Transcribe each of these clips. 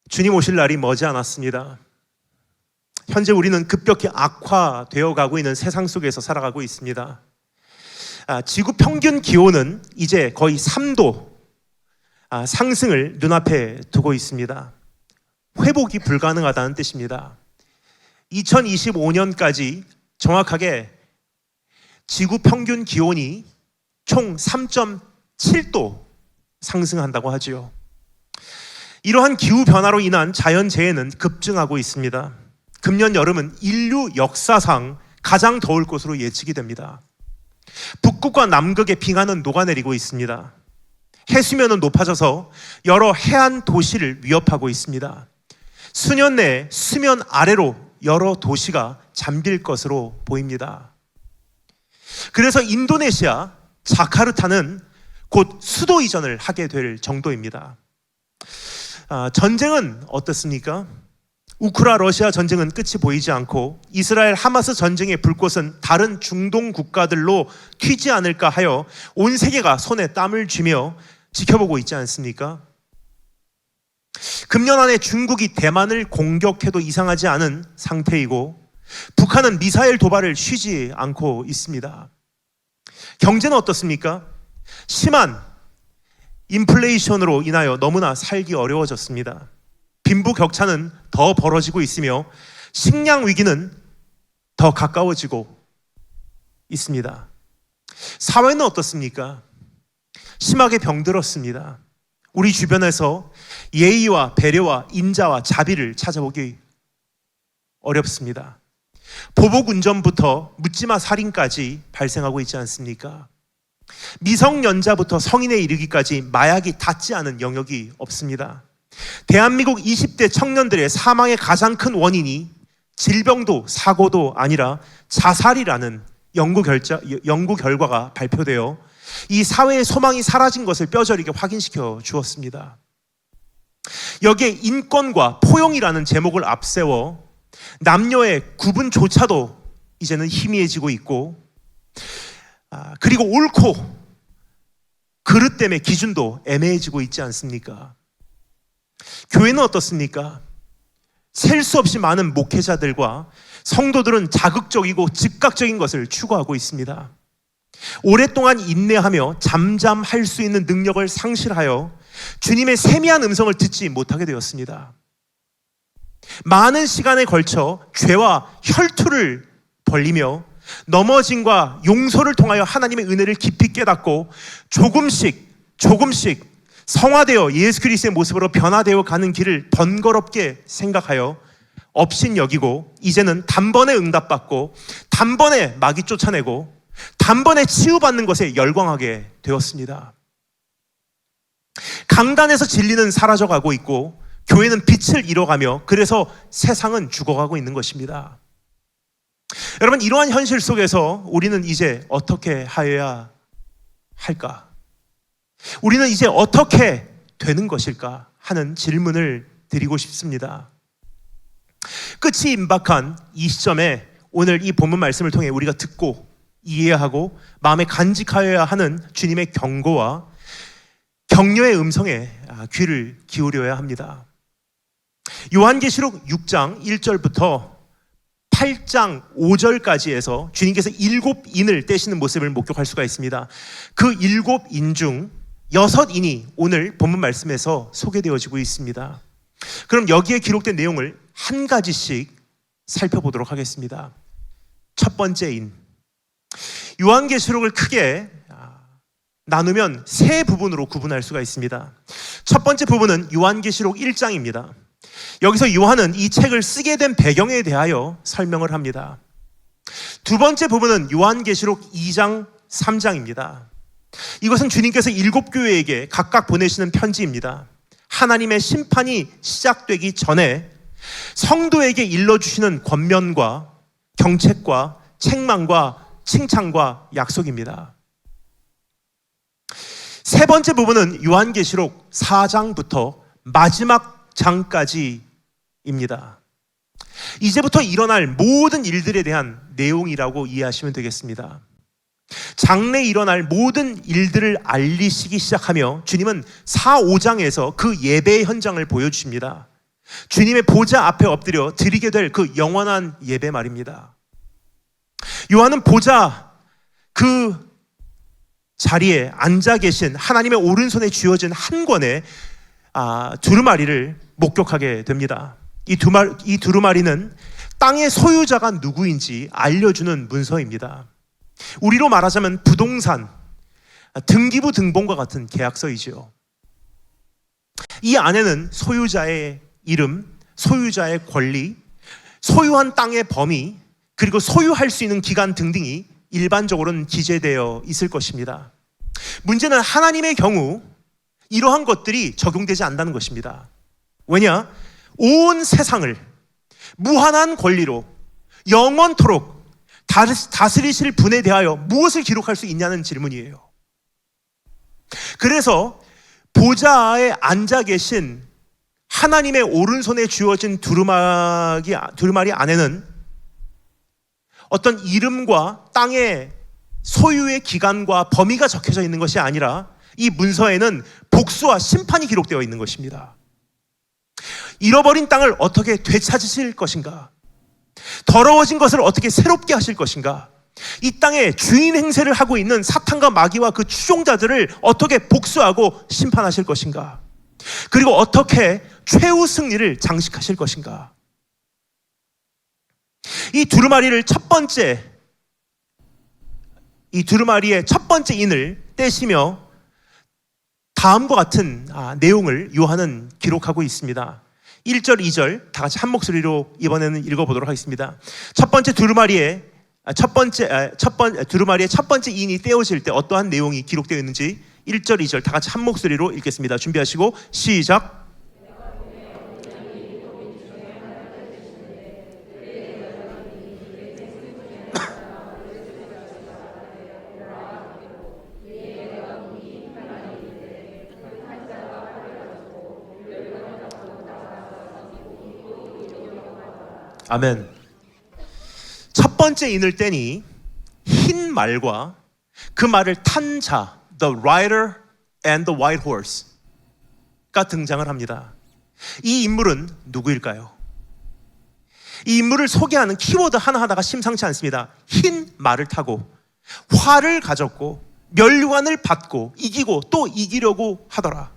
주님 오실 날이 머지 않았습니다. 현재 우리는 급격히 악화되어 가고 있는 세상 속에서 살아가고 있습니다. 지구 평균 기온은 이제 거의 3도 상승을 눈앞에 두고 있습니다. 회복이 불가능하다는 뜻입니다. 2025년까지 정확하게 지구 평균 기온이 총 3.7도 상승한다고 하지요. 이러한 기후변화로 인한 자연재해는 급증하고 있습니다. 금년 여름은 인류 역사상 가장 더울 것으로 예측이 됩니다. 북극과 남극의 빙하는 녹아내리고 있습니다. 해수면은 높아져서 여러 해안 도시를 위협하고 있습니다. 수년 내에 수면 아래로 여러 도시가 잠길 것으로 보입니다. 그래서 인도네시아 자카르타는 곧 수도 이전을 하게 될 정도입니다. 전쟁은 어떻습니까? 우크라 러시아 전쟁은 끝이 보이지 않고 이스라엘 하마스 전쟁의 불꽃은 다른 중동 국가들로 튀지 않을까 하여 온 세계가 손에 땀을 쥐며 지켜보고 있지 않습니까? 금년 안에 중국이 대만을 공격해도 이상하지 않은 상태이고 북한은 미사일 도발을 쉬지 않고 있습니다. 경제는 어떻습니까? 심한 인플레이션으로 인하여 너무나 살기 어려워졌습니다. 빈부격차는 더 벌어지고 있으며 식량 위기는 더 가까워지고 있습니다. 사회는 어떻습니까? 심하게 병들었습니다. 우리 주변에서 예의와 배려와 인자와 자비를 찾아보기 어렵습니다. 보복운전부터 묻지마 살인까지 발생하고 있지 않습니까? 미성년자부터 성인에 이르기까지 마약이 닿지 않은 영역이 없습니다. 대한민국 20대 청년들의 사망의 가장 큰 원인이 질병도 사고도 아니라 자살이라는 연구 결과가 발표되어 이 사회의 소망이 사라진 것을 뼈저리게 확인시켜 주었습니다. 여기에 인권과 포용이라는 제목을 앞세워 남녀의 구분조차도 이제는 희미해지고 있고 그리고 옳고 그릇됨의 기준도 애매해지고 있지 않습니까? 교회는 어떻습니까? 셀 수 없이 많은 목회자들과 성도들은 자극적이고 즉각적인 것을 추구하고 있습니다. 오랫동안 인내하며 잠잠할 수 있는 능력을 상실하여 주님의 세미한 음성을 듣지 못하게 되었습니다. 많은 시간에 걸쳐 죄와 혈투를 벌리며 넘어짐과 용서를 통하여 하나님의 은혜를 깊이 깨닫고 조금씩 성화되어 예수 그리스도의 모습으로 변화되어 가는 길을 번거롭게 생각하여 업신여기고 이제는 단번에 응답받고 단번에 마귀 쫓아내고 단번에 치유받는 것에 열광하게 되었습니다. 강단에서 진리는 사라져가고 있고 교회는 빛을 잃어가며 그래서 세상은 죽어가고 있는 것입니다. 여러분, 이러한 현실 속에서 우리는 이제 어떻게 하여야 할까? 우리는 이제 어떻게 되는 것일까 하는 질문을 드리고 싶습니다. 끝이 임박한 이 시점에 오늘 이 본문 말씀을 통해 우리가 듣고 이해하고 마음에 간직하여야 하는 주님의 경고와 격려의 음성에 귀를 기울여야 합니다. 요한계시록 6장 1절부터 8장 5절까지 해서 주님께서 7인을 떼시는 모습을 목격할 수가 있습니다. 그 7인 중 6인이 오늘 본문 말씀에서 소개되어지고 있습니다. 그럼 여기에 기록된 내용을 한 가지씩 살펴보도록 하겠습니다. 첫 번째 인, 요한계시록을 크게 나누면 세 부분으로 구분할 수가 있습니다. 첫 번째 부분은 요한계시록 1장입니다. 여기서 요한은 이 책을 쓰게 된 배경에 대하여 설명을 합니다. 두 번째 부분은 요한계시록 2장, 3장입니다. 이것은 주님께서 7교회에게 각각 보내시는 편지입니다. 하나님의 심판이 시작되기 전에 성도에게 일러주시는 권면과 경책과 책망과 칭찬과 약속입니다. 세 번째 부분은 요한계시록 4장부터 마지막 장까지입니다. 이제부터 일어날 모든 일들에 대한 내용이라고 이해하시면 되겠습니다. 장래에 일어날 모든 일들을 알리시기 시작하며 주님은 4, 5장에서 그 예배의 현장을 보여주십니다. 주님의 보좌 앞에 엎드려 드리게 될 그 영원한 예배 말입니다. 요한은 보좌 그 자리에 앉아 계신 하나님의 오른손에 쥐어진 한 권의 두루마리를 목격하게 됩니다. 이 두루마리는 땅의 소유자가 누구인지 알려주는 문서입니다. 우리로 말하자면 부동산, 등기부 등본과 같은 계약서이지요. 이 안에는 소유자의 이름, 소유자의 권리, 소유한 땅의 범위, 그리고 소유할 수 있는 기간 등등이 일반적으로는 기재되어 있을 것입니다. 문제는 하나님의 경우 이러한 것들이 적용되지 않는다는 것입니다. 왜냐? 온 세상을 무한한 권리로 영원토록 다스리실 분에 대하여 무엇을 기록할 수 있냐는 질문이에요. 그래서 보좌에 앉아 계신 하나님의 오른손에 쥐어진 두루마리 안에는 어떤 이름과 땅의 소유의 기간과 범위가 적혀져 있는 것이 아니라 이 문서에는 복수와 심판이 기록되어 있는 것입니다. 잃어버린 땅을 어떻게 되찾으실 것인가? 더러워진 것을 어떻게 새롭게 하실 것인가? 이 땅에 주인 행세를 하고 있는 사탄과 마귀와 그 추종자들을 어떻게 복수하고 심판하실 것인가? 그리고 어떻게 최후 승리를 장식하실 것인가? 이 두루마리의 첫 번째 인을 떼시며 다음과 같은 내용을 요한은 기록하고 있습니다. 1절, 2절 다 같이 한 목소리로 이번에는 읽어보도록 하겠습니다. 첫 번째 두루마리의 첫 번째 인이 떼어질 때 어떠한 내용이 기록되어 있는지 1절, 2절 다 같이 한 목소리로 읽겠습니다. 준비하시고 시작. 아멘. 첫 번째 인을 떼니 흰 말과 그 말을 탄 자, the rider and the white horse가 등장을 합니다. 이 인물은 누구일까요? 이 인물을 소개하는 키워드 하나하나가 심상치 않습니다. 흰 말을 타고 활을 가졌고 면류관을 받고 이기고 또 이기려고 하더라.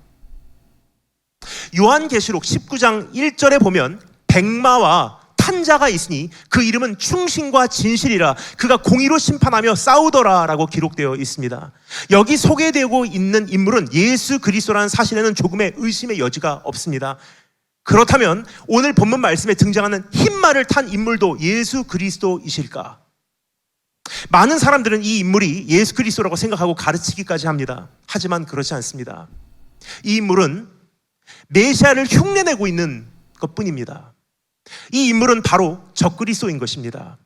요한계시록 19장 1절에 보면 백마와 탄자가 있으니 그 이름은 충신과 진실이라 그가 공의로 심판하며 싸우더라 라고 기록되어 있습니다. 여기 소개되고 있는 인물은 예수 그리스도라는 사실에는 조금의 의심의 여지가 없습니다. 그렇다면 오늘 본문 말씀에 등장하는 흰말을 탄 인물도 예수 그리스도이실까? 많은 사람들은 이 인물이 예수 그리스도라고 생각하고 가르치기까지 합니다. 하지만 그렇지 않습니다. 이 인물은 메시아를 흉내내고 있는 것뿐입니다. 이 인물은 바로 적그리스도인 것입니다.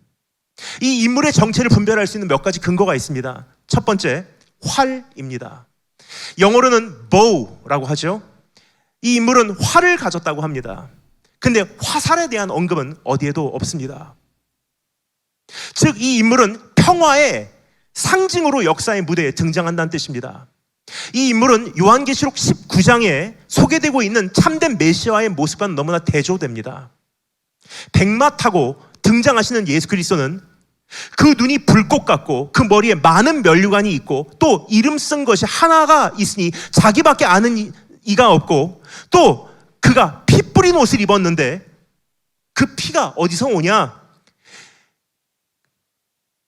이 인물의 정체를 분별할 수 있는 몇 가지 근거가 있습니다. 첫 번째, 활입니다. 영어로는 bow라고 하죠. 이 인물은 활을 가졌다고 합니다. 근데 화살에 대한 언급은 어디에도 없습니다. 즉, 이 인물은 평화의 상징으로 역사의 무대에 등장한다는 뜻입니다. 이 인물은 요한계시록 19장에 소개되고 있는 참된 메시아의 모습과는 너무나 대조됩니다. 백마 타고 등장하시는 예수 그리스도는 그 눈이 불꽃 같고 그 머리에 많은 면류관이 있고 또 이름 쓴 것이 하나가 있으니 자기밖에 아는 이가 없고 또 그가 피 뿌린 옷을 입었는데 그 피가 어디서 오냐?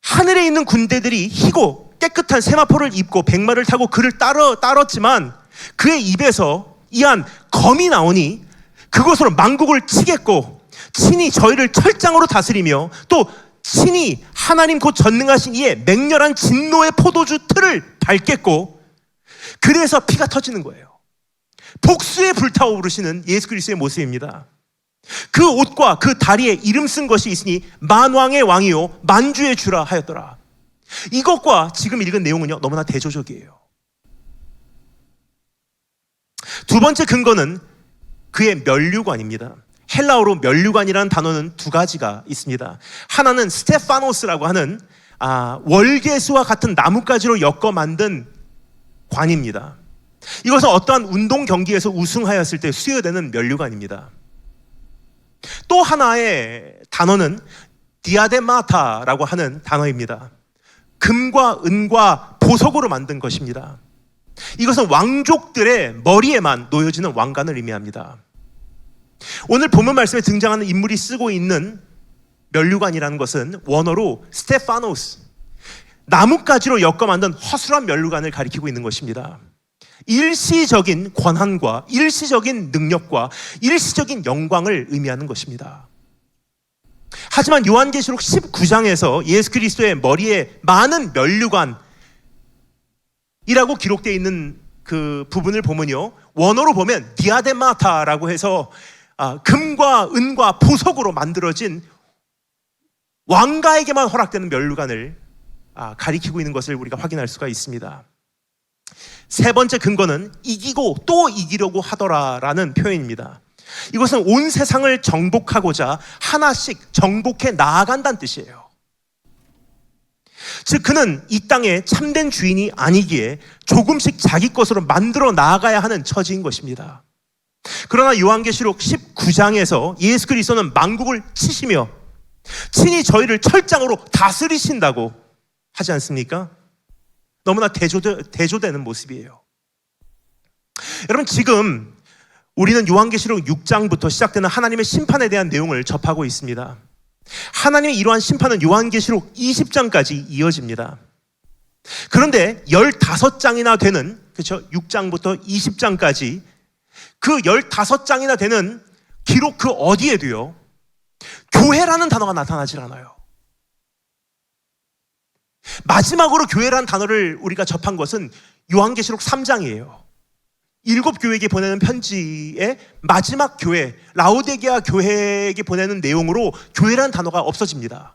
하늘에 있는 군대들이 희고 깨끗한 세마포를 입고 백마를 타고 그를 따랐지만 그의 입에서 이한 검이 나오니 그것으로 만국을 치겠고 친히 저희를 철장으로 다스리며 또 친히 하나님 곧 전능하신 이의 맹렬한 진노의 포도주 틀을 밟겠고 그래서 피가 터지는 거예요. 복수에 불타오르시는 예수 그리스도의 모습입니다. 그 옷과 그 다리에 이름 쓴 것이 있으니 만왕의 왕이요 만주의 주라 하였더라. 이것과 지금 읽은 내용은요 너무나 대조적이에요. 두 번째 근거는 그의 면류관입니다. 헬라어로 면류관이라는 단어는 두 가지가 있습니다. 하나는 스테파노스라고 하는 월계수와 같은 나뭇가지로 엮어 만든 관입니다. 이것은 어떠한 운동 경기에서 우승하였을 때 수여되는 면류관입니다. 또 하나의 단어는 디아데마타라고 하는 단어입니다. 금과 은과 보석으로 만든 것입니다. 이것은 왕족들의 머리에만 놓여지는 왕관을 의미합니다. 오늘 본문 말씀에 등장하는 인물이 쓰고 있는 면류관이라는 것은 원어로 스테파노스, 나뭇가지로 엮어 만든 허술한 면류관을 가리키고 있는 것입니다. 일시적인 권한과 일시적인 능력과 일시적인 영광을 의미하는 것입니다. 하지만 요한계시록 19장에서 예수 그리스도의 머리에 많은 면류관이라고 기록되어 있는 그 부분을 보면요, 원어로 보면 디아데마타라고 해서 금과 은과 보석으로 만들어진 왕가에게만 허락되는 면류관을 가리키고 있는 것을 우리가 확인할 수가 있습니다. 세 번째 근거는 이기고 또 이기려고 하더라라는 표현입니다. 이것은 온 세상을 정복하고자 하나씩 정복해 나아간다는 뜻이에요. 즉 그는 이 땅의 참된 주인이 아니기에 조금씩 자기 것으로 만들어 나아가야 하는 처지인 것입니다. 그러나 요한계시록 19장에서 예수 그리스도는 만국을 치시며 친히 저희를 철장으로 다스리신다고 하지 않습니까? 너무나 대조되는 모습이에요. 여러분, 지금 우리는 요한계시록 6장부터 시작되는 하나님의 심판에 대한 내용을 접하고 있습니다. 하나님의 이러한 심판은 요한계시록 20장까지 이어집니다. 그런데 15장이나 되는, 그렇죠? 6장부터 20장까지 그 15장이나 되는 기록 그 어디에도요, 교회라는 단어가 나타나질 않아요. 마지막으로 교회라는 단어를 우리가 접한 것은 요한계시록 3장이에요. 7 교회에게 보내는 편지의 마지막 교회, 라오디게아 교회에게 보내는 내용으로 교회라는 단어가 없어집니다.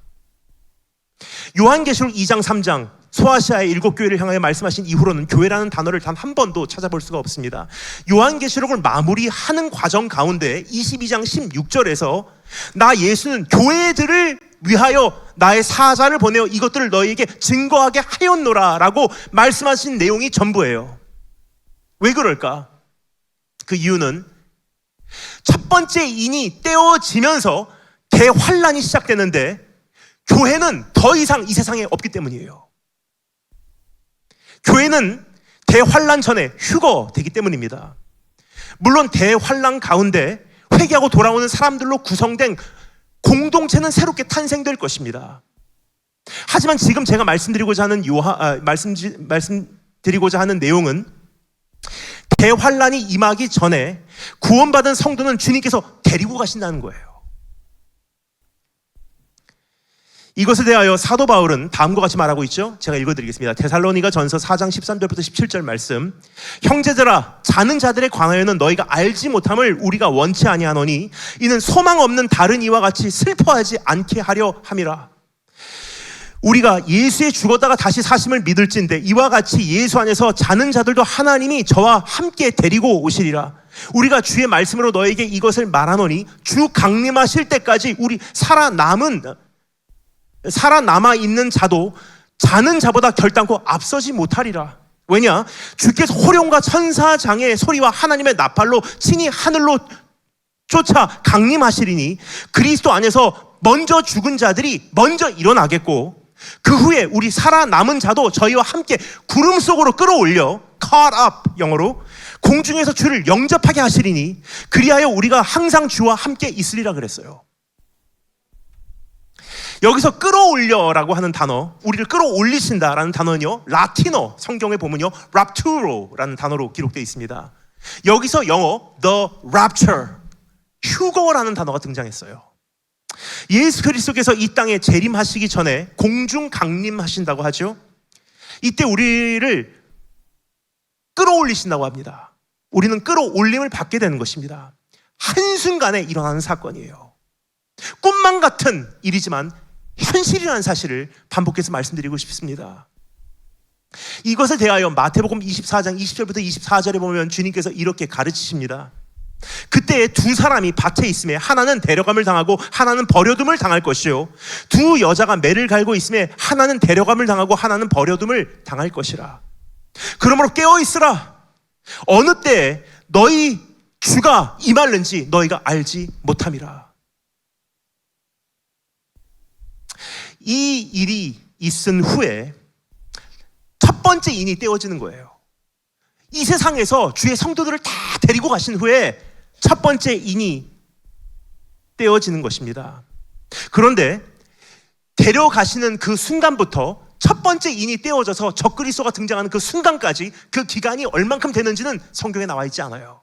요한계시록 2장 3장 소아시아의 7 교회를 향하여 말씀하신 이후로는 교회라는 단어를 단 한 번도 찾아볼 수가 없습니다. 요한계시록을 마무리하는 과정 가운데 22장 16절에서 나 예수는 교회들을 위하여 나의 사자를 보내어 이것들을 너희에게 증거하게 하였노라 라고 말씀하신 내용이 전부예요. 왜 그럴까? 그 이유는 첫 번째 인이 떼어지면서 대환란이 시작되는데 교회는 더 이상 이 세상에 없기 때문이에요. 교회는 대환란 전에 휴거되기 때문입니다. 물론 대환란 가운데 회개하고 돌아오는 사람들로 구성된 공동체는 새롭게 탄생될 것입니다. 하지만 지금 제가 말씀드리고자 하는 내용은 대환란이 임하기 전에 구원받은 성도는 주님께서 데리고 가신다는 거예요. 이것에 대하여 사도 바울은 다음과 같이 말하고 있죠. 제가 읽어드리겠습니다. 데살로니가 전서 4장 13절부터 17절 말씀. 형제들아, 자는 자들에 관하여는 너희가 알지 못함을 우리가 원치 아니하노니 이는 소망 없는 다른 이와 같이 슬퍼하지 않게 하려 함이라. 우리가 예수의 죽었다가 다시 사심을 믿을진데 이와 같이 예수 안에서 자는 자들도 하나님이 저와 함께 데리고 오시리라. 우리가 주의 말씀으로 너에게 이것을 말하노니 주 강림하실 때까지 우리 살아남아 있는 자도 자는 자보다 결단코 앞서지 못하리라. 왜냐? 주께서 호령과 천사장의 소리와 하나님의 나팔로 친히 하늘로 쫓아 강림하시리니 그리스도 안에서 먼저 죽은 자들이 먼저 일어나겠고 그 후에 우리 살아남은 자도 저희와 함께 구름 속으로 끌어올려 caught up, 영어로 공중에서 주를 영접하게 하시리니 그리하여 우리가 항상 주와 함께 있으리라 그랬어요. 여기서 끌어올려라고 하는 단어, 우리를 끌어올리신다라는 단어는요, 라틴어 성경에 보면요, rapturo라는 단어로 기록되어 있습니다. 여기서 영어 the rapture, 휴거라는 단어가 등장했어요. 예수 그리스도께서 이 땅에 재림하시기 전에 공중 강림하신다고 하죠. 이때 우리를 끌어올리신다고 합니다. 우리는 끌어올림을 받게 되는 것입니다. 한순간에 일어나는 사건이에요. 꿈만 같은 일이지만 현실이라는 사실을 반복해서 말씀드리고 싶습니다. 이것에 대하여 마태복음 24장 20절부터 24절에 보면 주님께서 이렇게 가르치십니다. 그때 두 사람이 밭에 있음에 하나는 데려감을 당하고 하나는 버려둠을 당할 것이요 두 여자가 매를 갈고 있음에 하나는 데려감을 당하고 하나는 버려둠을 당할 것이라. 그러므로 깨어있으라. 어느 때에 너희 주가 임할는지 너희가 알지 못함이라. 이 일이 있은 후에 첫 번째 인이 떼어지는 거예요. 이 세상에서 주의 성도들을 다 데리고 가신 후에 첫 번째 인이 떼어지는 것입니다. 그런데 데려가시는 그 순간부터 첫 번째 인이 떼어져서 적그리스도가 등장하는 그 순간까지 그 기간이 얼만큼 되는지는 성경에 나와 있지 않아요.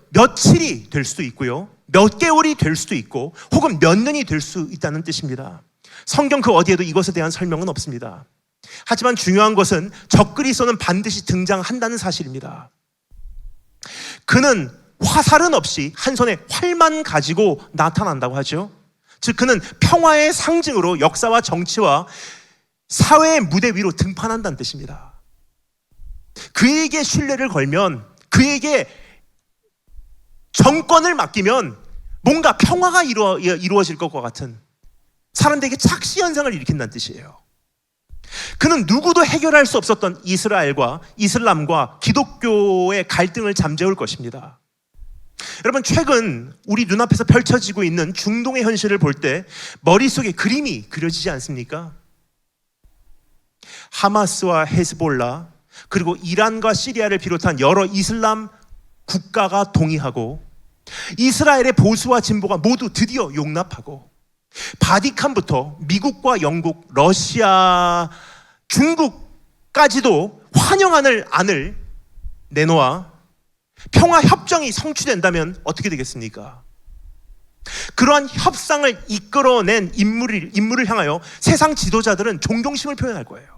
며칠이 될 수도 있고요, 몇 개월이 될 수도 있고, 혹은 몇 년이 될 수 있다는 뜻입니다. 성경 그 어디에도 이것에 대한 설명은 없습니다. 하지만 중요한 것은 적그리스도는 반드시 등장한다는 사실입니다. 그는 화살은 없이 한 손에 활만 가지고 나타난다고 하죠. 즉 그는 평화의 상징으로 역사와 정치와 사회의 무대 위로 등판한다는 뜻입니다. 그에게 신뢰를 걸면, 그에게 정권을 맡기면 뭔가 평화가 이루어질 것과 같은, 사람들에게 착시 현상을 일으킨다는 뜻이에요. 그는 누구도 해결할 수 없었던 이스라엘과 이슬람과 기독교의 갈등을 잠재울 것입니다. 여러분, 최근 우리 눈앞에서 펼쳐지고 있는 중동의 현실을 볼 때 머릿속에 그림이 그려지지 않습니까? 하마스와 헤즈볼라, 그리고 이란과 시리아를 비롯한 여러 이슬람 국가가 동의하고, 이스라엘의 보수와 진보가 모두 드디어 용납하고, 바티칸부터 미국과 영국, 러시아, 중국까지도 환영하는 안을 내놓아 평화 협정이 성취된다면 어떻게 되겠습니까? 그러한 협상을 이끌어낸 인물을 향하여 세상 지도자들은 존경심을 표현할 거예요.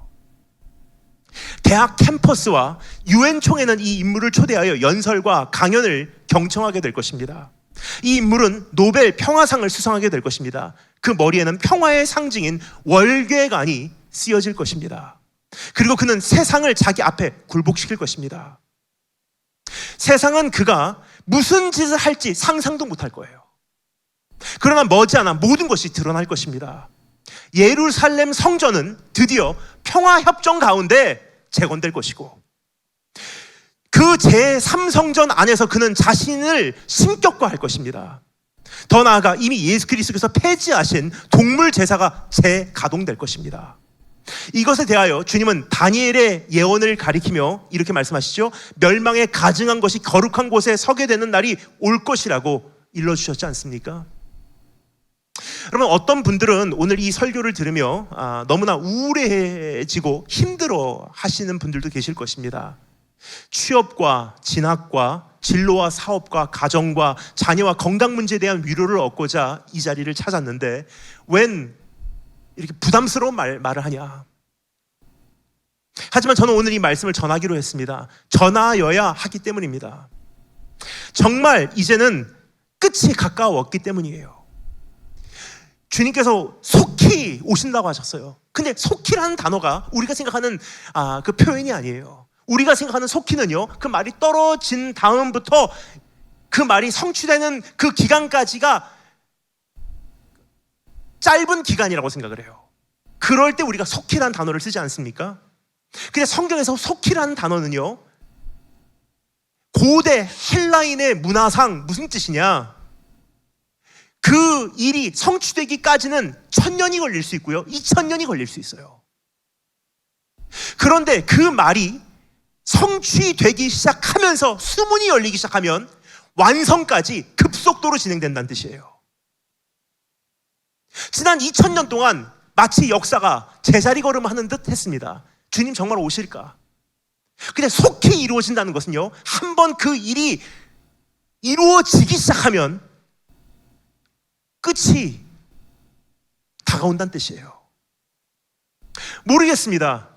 대학 캠퍼스와 유엔 총회는 이 인물을 초대하여 연설과 강연을 경청하게 될 것입니다. 이 인물은 노벨 평화상을 수상하게 될 것입니다. 그 머리에는 평화의 상징인 월계관이 쓰여질 것입니다. 그리고 그는 세상을 자기 앞에 굴복시킬 것입니다. 세상은 그가 무슨 짓을 할지 상상도 못할 거예요. 그러나 머지않아 모든 것이 드러날 것입니다. 예루살렘 성전은 드디어 평화협정 가운데 재건될 것이고, 그 제3성전 안에서 그는 자신을 신격화할 것입니다. 더 나아가 이미 예수 그리스도께서 폐지하신 동물 제사가 재가동될 것입니다. 이것에 대하여 주님은 다니엘의 예언을 가리키며 이렇게 말씀하시죠. 멸망에 가증한 것이 거룩한 곳에 서게 되는 날이 올 것이라고 일러주셨지 않습니까? 여러분, 어떤 분들은 오늘 이 설교를 들으며 너무나 우울해지고 힘들어 하시는 분들도 계실 것입니다. 취업과 진학과 진로와 사업과 가정과 자녀와 건강 문제에 대한 위로를 얻고자 이 자리를 찾았는데 웬 이렇게 부담스러운 말을 하냐. 하지만 저는 오늘 이 말씀을 전하기로 했습니다. 전하여야 하기 때문입니다. 정말 이제는 끝이 가까웠기 때문이에요. 주님께서 속히 오신다고 하셨어요. 근데 속히라는 단어가 우리가 생각하는 그 표현이 아니에요. 우리가 생각하는 속히는요, 그 말이 떨어진 다음부터 그 말이 성취되는 그 기간까지가 짧은 기간이라고 생각을 해요. 그럴 때 우리가 속히라는 단어를 쓰지 않습니까? 근데 성경에서 속히라는 단어는요, 고대 헬라인의 문화상 무슨 뜻이냐, 그 일이 성취되기까지는 1000년이 걸릴 수 있고요, 2000년이 걸릴 수 있어요. 그런데 그 말이 성취되기 시작하면서, 수문이 열리기 시작하면 완성까지 급속도로 진행된다는 뜻이에요. 지난 2000년 동안 마치 역사가 제자리 걸음하는 듯 했습니다. 주님 정말 오실까? 근데 속히 이루어진다는 것은요, 한번 그 일이 이루어지기 시작하면 끝이 다가온다는 뜻이에요. 모르겠습니다.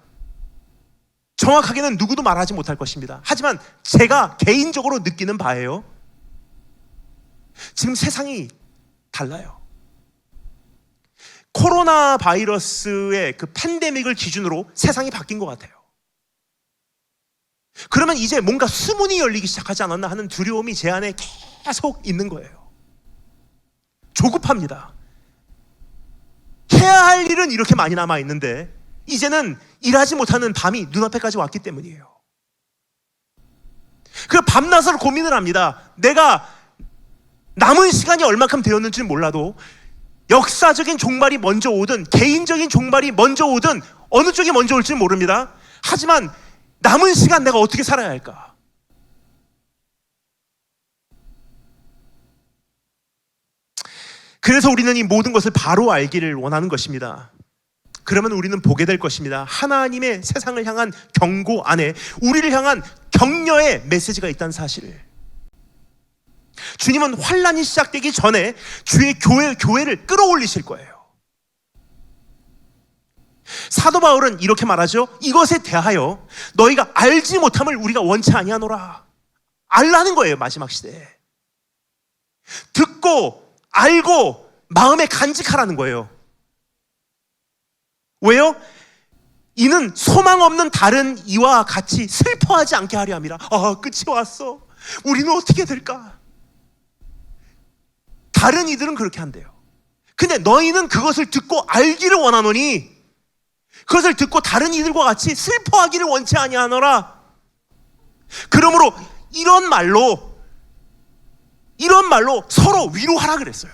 정확하게는 누구도 말하지 못할 것입니다. 하지만 제가 개인적으로 느끼는 바예요. 지금 세상이 달라요. 코로나 바이러스의 그 팬데믹을 기준으로 세상이 바뀐 것 같아요. 그러면 이제 뭔가 수문이 열리기 시작하지 않았나 하는 두려움이 제 안에 계속 있는 거예요. 조급합니다. 해야 할 일은 이렇게 많이 남아있는데 이제는 일하지 못하는 밤이 눈앞에까지 왔기 때문이에요. 그 밤낮으로 고민을 합니다. 내가 남은 시간이 얼만큼 되었는지는 몰라도 역사적인 종말이 먼저 오든 개인적인 종말이 먼저 오든 어느 쪽이 먼저 올지는 모릅니다. 하지만 남은 시간 내가 어떻게 살아야 할까? 그래서 우리는 이 모든 것을 바로 알기를 원하는 것입니다. 그러면 우리는 보게 될 것입니다. 하나님의 세상을 향한 경고 안에 우리를 향한 격려의 메시지가 있다는 사실을. 주님은 환란이 시작되기 전에 주의 교회를 끌어올리실 거예요. 사도 바울은 이렇게 말하죠. 이것에 대하여 너희가 알지 못함을 우리가 원치 아니하노라. 알라는 거예요. 마지막 시대에 듣고 알고 마음에 간직하라는 거예요. 왜요? 이는 소망 없는 다른 이와 같이 슬퍼하지 않게 하려 함이라. 끝이 왔어. 우리는 어떻게 될까? 다른 이들은 그렇게 한대요. 근데 너희는 그것을 듣고 알기를 원하노니 그것을 듣고 다른 이들과 같이 슬퍼하기를 원치 아니하노라. 그러므로 이런 말로 서로 위로하라 그랬어요.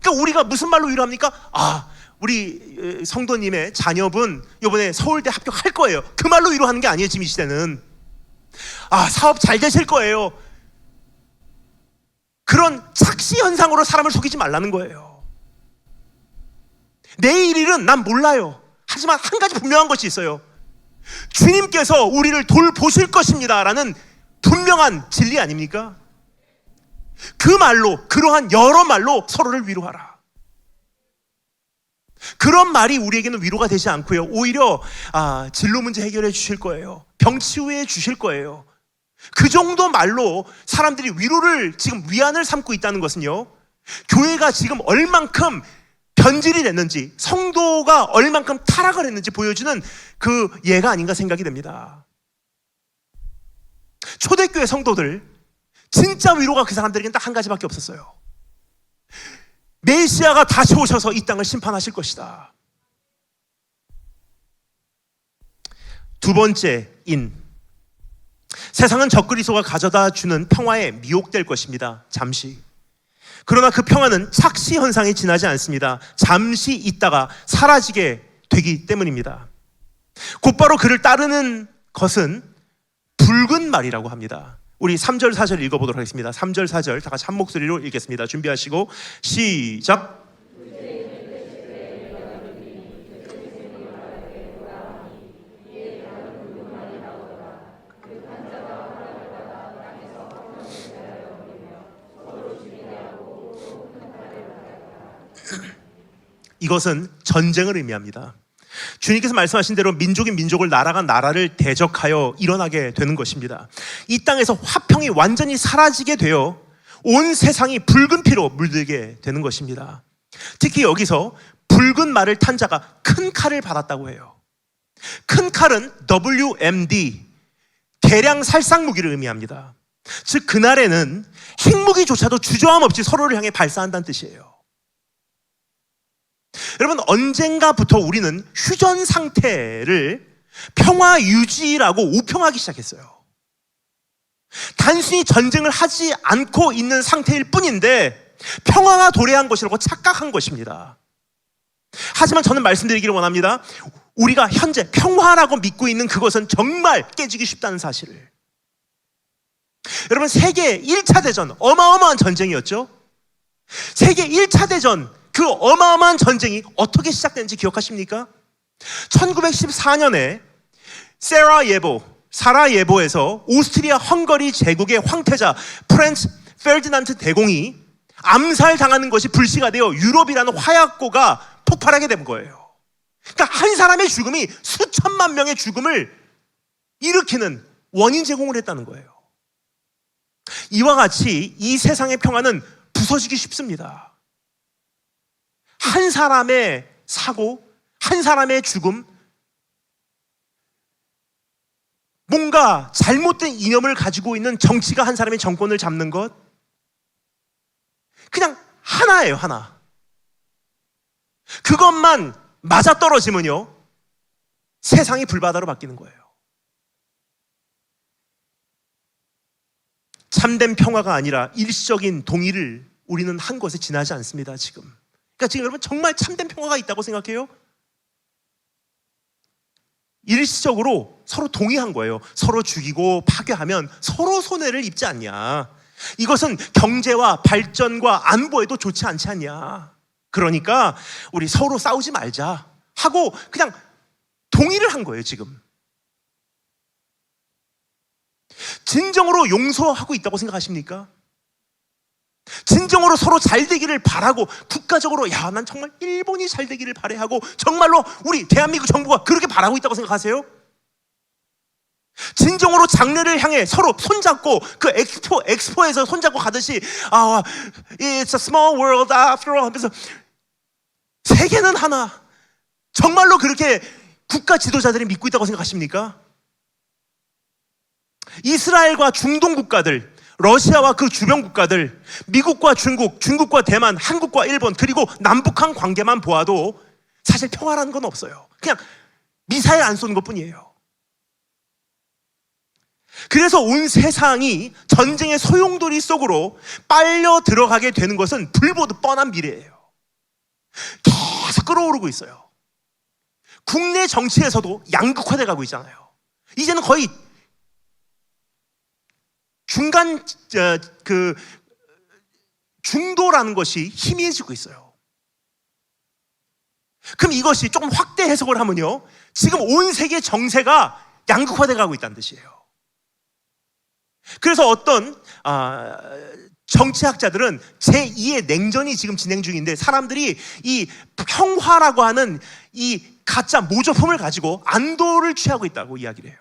그러니까 우리가 무슨 말로 위로합니까? 우리 성도님의 자녀분 이번에 서울대 합격할 거예요. 그 말로 위로하는 게 아니에요. 지금 이 시대는. 사업 잘 되실 거예요. 그런 착시 현상으로 사람을 속이지 말라는 거예요. 내일 일은 난 몰라요. 하지만 한 가지 분명한 것이 있어요. 주님께서 우리를 돌보실 것입니다 라는 분명한 진리 아닙니까? 그 말로, 그러한 여러 말로 서로를 위로하라. 그런 말이 우리에게는 위로가 되지 않고요. 오히려 진로 문제 해결해 주실 거예요. 병 치유해 주실 거예요. 그 정도 말로 사람들이 위로를 지금 위안을 삼고 있다는 것은요, 교회가 지금 얼만큼 변질이 됐는지, 성도가 얼만큼 타락을 했는지 보여주는 그 예가 아닌가 생각이 됩니다. 초대교회 성도들 진짜 위로가 그 사람들에게는 딱 한 가지밖에 없었어요. 메시아가 다시 오셔서 이 땅을 심판하실 것이다. 두 번째 세상은 적그리스도가 가져다 주는 평화에 미혹될 것입니다. 잠시. 그러나 그 평화는 착시 현상이 지나지 않습니다. 잠시 있다가 사라지게 되기 때문입니다. 곧바로 그를 따르는 것은 붉은 말이라고 합니다. 우리 3절 4절 읽어보도록 하겠습니다. 3절 4절 다 같이 한 목소리로 읽겠습니다. 준비하시고 시작. 이것은 전쟁을 의미합니다. 주님께서 말씀하신 대로 민족이 민족을, 나라가 나라를 대적하여 일어나게 되는 것입니다. 이 땅에서 화평이 완전히 사라지게 되어 온 세상이 붉은 피로 물들게 되는 것입니다. 특히 여기서 붉은 말을 탄 자가 큰 칼을 받았다고 해요. 큰 칼은 WMD, 대량 살상 무기를 의미합니다. 즉 그날에는 핵무기조차도 주저함 없이 서로를 향해 발사한다는 뜻이에요. 여러분, 언젠가부터 우리는 휴전 상태를 평화 유지라고 우평하기 시작했어요. 단순히 전쟁을 하지 않고 있는 상태일 뿐인데 평화가 도래한 것이라고 착각한 것입니다. 하지만 저는 말씀드리기를 원합니다. 우리가 현재 평화라고 믿고 있는 그것은 정말 깨지기 쉽다는 사실을. 여러분, 세계 1차 대전 어마어마한 전쟁이었죠. 세계 1차 대전 그 어마어마한 전쟁이 어떻게 시작된지 기억하십니까? 1914년에 사라예보에서 오스트리아 헝가리 제국의 황태자 프란츠 페르디난드 대공이 암살당하는 것이 불씨가 되어 유럽이라는 화약고가 폭발하게 된 거예요. 그러니까 한 사람의 죽음이 수천만 명의 죽음을 일으키는 원인 제공을 했다는 거예요. 이와 같이 이 세상의 평화는 부서지기 쉽습니다. 한 사람의 사고, 한 사람의 죽음, 뭔가 잘못된 이념을 가지고 있는 정치가 한 사람의 정권을 잡는 것, 그냥 하나예요, 하나. 그것만 맞아떨어지면요, 세상이 불바다로 바뀌는 거예요. 참된 평화가 아니라 일시적인 동의를 우리는 한 것에 지나지 않습니다. 그러니까 지금 여러분 정말 참된 평화가 있다고 생각해요? 일시적으로 서로 동의한 거예요. 서로 죽이고 파괴하면 서로 손해를 입지 않냐. 이것은 경제와 발전과 안보에도 좋지 않지 않냐. 그러니까 우리 서로 싸우지 말자 하고 그냥 동의를 한 거예요. 지금 진정으로 용서하고 있다고 생각하십니까? 진정으로 서로 잘 되기를 바라고 국가적으로 난 정말 일본이 잘 되기를 바라하고 정말로 우리 대한민국 정부가 그렇게 바라고 있다고 생각하세요? 진정으로 장래를 향해 서로 손잡고 그 엑스포에서 손잡고 가듯이 It's a small world after all 하면서 세계는 하나, 정말로 그렇게 국가 지도자들이 믿고 있다고 생각하십니까? 이스라엘과 중동 국가들, 러시아와 그 주변 국가들, 미국과 중국, 중국과 대만, 한국과 일본, 그리고 남북한 관계만 보아도 사실 평화라는 건 없어요. 그냥 미사일 안 쏘는 것뿐이에요. 그래서 온 세상이 전쟁의 소용돌이 속으로 빨려 들어가게 되는 것은 불보듯 뻔한 미래예요. 계속 끌어오르고 있어요. 국내 정치에서도 양극화돼 가고 있잖아요. 이제는 거의 중도라는 것이 희미해지고 있어요. 그럼 이것이 조금 확대 해석을 하면요, 지금 온 세계 정세가 양극화돼 가고 있다는 뜻이에요. 그래서 어떤 정치학자들은 제2의 냉전이 지금 진행 중인데 사람들이 이 평화라고 하는 이 가짜 모조품을 가지고 안도를 취하고 있다고 이야기를 해요.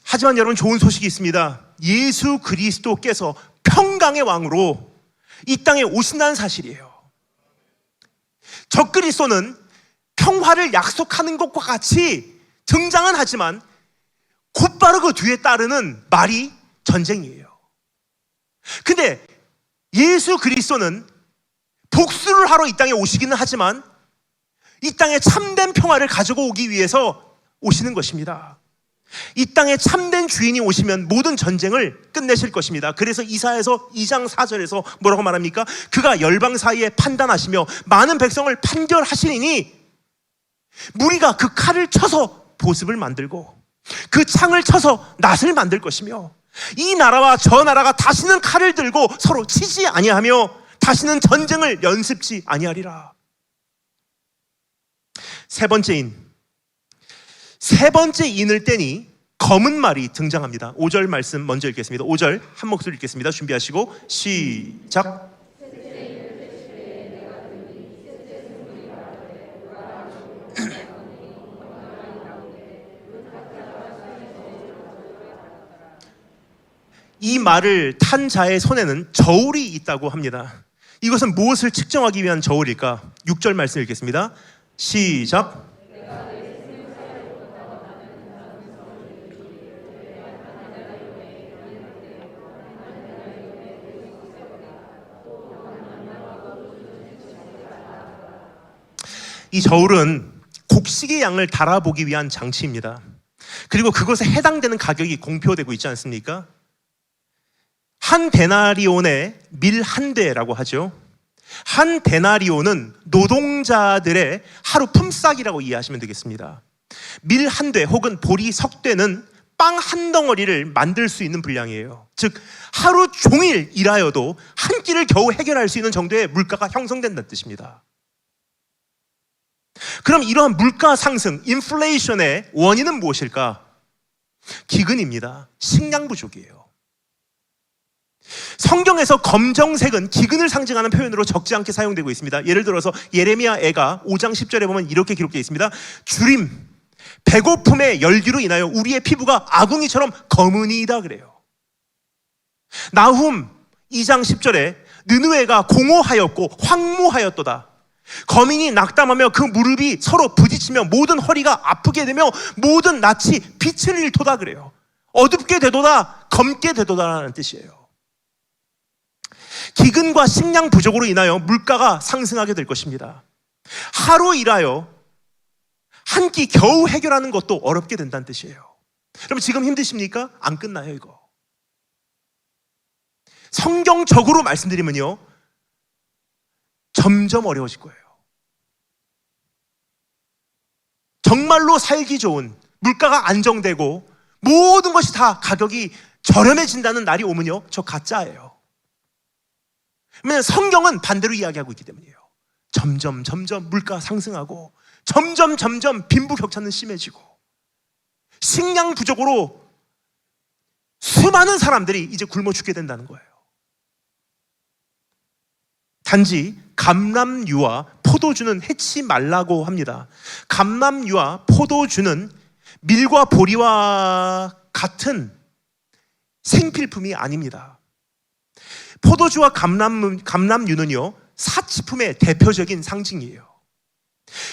하지만 여러분, 좋은 소식이 있습니다. 예수 그리스도께서 평강의 왕으로 이 땅에 오신다는 사실이에요. 적그리스도는 평화를 약속하는 것과 같이 등장은 하지만 곧바로 그 뒤에 따르는 말이 전쟁이에요. 근데 예수 그리스도는 복수를 하러 이 땅에 오시기는 하지만 이 땅에 참된 평화를 가지고 오기 위해서 오시는 것입니다. 이 땅에 참된 주인이 오시면 모든 전쟁을 끝내실 것입니다. 그래서 이사야서 2장 4절에서 뭐라고 말합니까? 그가 열방 사이에 판단하시며 많은 백성을 판결하시리니 무리가 그 칼을 쳐서 보습을 만들고 그 창을 쳐서 낫을 만들 것이며 이 나라와 저 나라가 다시는 칼을 들고 서로 치지 아니하며 다시는 전쟁을 연습지 아니하리라. 세 번째 인을 떼니 검은 말이 등장합니다. 5절 말씀 먼저 읽겠습니다. 5절 한 목소리 읽겠습니다. 준비하시고 시작. 이 말을 탄 자의 손에는 저울이 있다고 합니다. 이것은 무엇을 측정하기 위한 저울일까? 6절 말씀 읽겠습니다. 시작. 이 저울은 곡식의 양을 달아보기 위한 장치입니다. 그리고 그것에 해당되는 가격이 공표되고 있지 않습니까? 한 데나리온에 밀 한 대라고 하죠. 한 데나리온은 노동자들의 하루 품삯이라고 이해하시면 되겠습니다. 밀 한 대 혹은 보리 석 대는 빵 한 덩어리를 만들 수 있는 분량이에요. 즉 하루 종일 일하여도 한 끼를 겨우 해결할 수 있는 정도의 물가가 형성된다는 뜻입니다. 그럼 이러한 물가 상승, 인플레이션의 원인은 무엇일까? 기근입니다. 식량 부족이에요. 성경에서 검정색은 기근을 상징하는 표현으로 적지 않게 사용되고 있습니다. 예를 들어서 예레미야 애가 5장 10절에 보면 이렇게 기록되어 있습니다. 주림, 배고픔의 열기로 인하여 우리의 피부가 아궁이처럼 검으니이다 그래요. 나훔 2장 10절에 느느웨가 공허하였고 황무하였도다. 거민이 낙담하며 그 무릎이 서로 부딪히며 모든 허리가 아프게 되며 모든 낯이 빛을 잃도다 그래요. 어둡게 되도다, 검게 되도다라는 뜻이에요. 기근과 식량 부족으로 인하여 물가가 상승하게 될 것입니다. 하루 일하여 한 끼 겨우 해결하는 것도 어렵게 된다는 뜻이에요. 여러분 지금 힘드십니까? 안 끝나요 이거. 성경적으로 말씀드리면요, 점점 어려워질 거예요. 정말로 살기 좋은, 물가가 안정되고 모든 것이 다 가격이 저렴해진다는 날이 오면요, 저 가짜예요. 왜냐하면 성경은 반대로 이야기하고 있기 때문이에요. 점점 물가가 상승하고 점점 빈부격차는 심해지고 식량 부족으로 수많은 사람들이 이제 굶어 죽게 된다는 거예요. 단지 감람유와 포도주는 해치 말라고 합니다. 감람유와 포도주는 밀과 보리와 같은 생필품이 아닙니다. 포도주와 감람유는요, 사치품의 대표적인 상징이에요.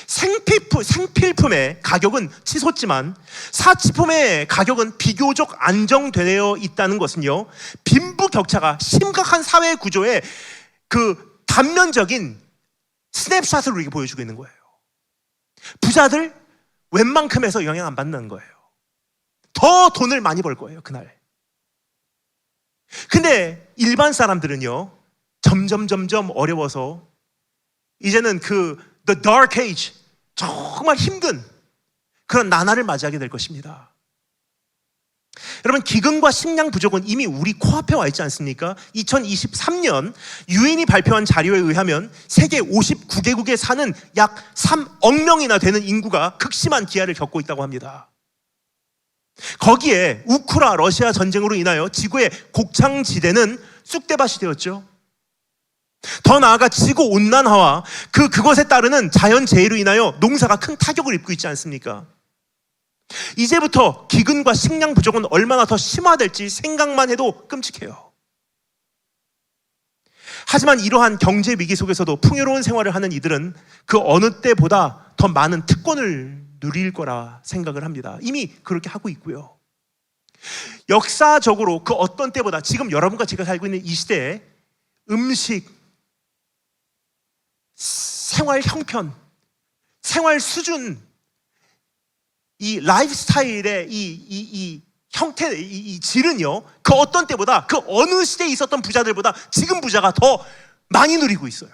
생필품의 가격은 치솟지만 사치품의 가격은 비교적 안정되어 있다는 것은요, 빈부격차가 심각한 사회 구조의 그 단면적인 스냅샷을 우리에게 보여주고 있는 거예요. 부자들 웬만큼에서 영향 안 받는 거예요. 더 돈을 많이 벌 거예요, 그날. 근데 일반 사람들은요, 점점 어려워서 이제는 The Dark Age, 정말 힘든 그런 나날을 맞이하게 될 것입니다. 여러분, 기근과 식량 부족은 이미 우리 코앞에 와 있지 않습니까? 2023년 유엔이 발표한 자료에 의하면 세계 59개국에 사는 약 3억 명이나 되는 인구가 극심한 기아를 겪고 있다고 합니다. 거기에 우크라 러시아 전쟁으로 인하여 지구의 곡창지대는 쑥대밭이 되었죠. 더 나아가 지구온난화와 그것에 따르는 자연재해로 인하여 농사가 큰 타격을 입고 있지 않습니까? 이제부터 기근과 식량 부족은 얼마나 더 심화될지 생각만 해도 끔찍해요. 하지만 이러한 경제 위기 속에서도 풍요로운 생활을 하는 이들은 그 어느 때보다 더 많은 특권을 누릴 거라 생각을 합니다. 이미 그렇게 하고 있고요. 역사적으로 그 어떤 때보다 지금 여러분과 제가 살고 있는 이 시대에 음식, 생활 형편, 생활 수준, 이 라이프 스타일의 이 형태, 이 질은요, 그 어떤 때보다, 그 어느 시대에 있었던 부자들보다 지금 부자가 더 많이 누리고 있어요.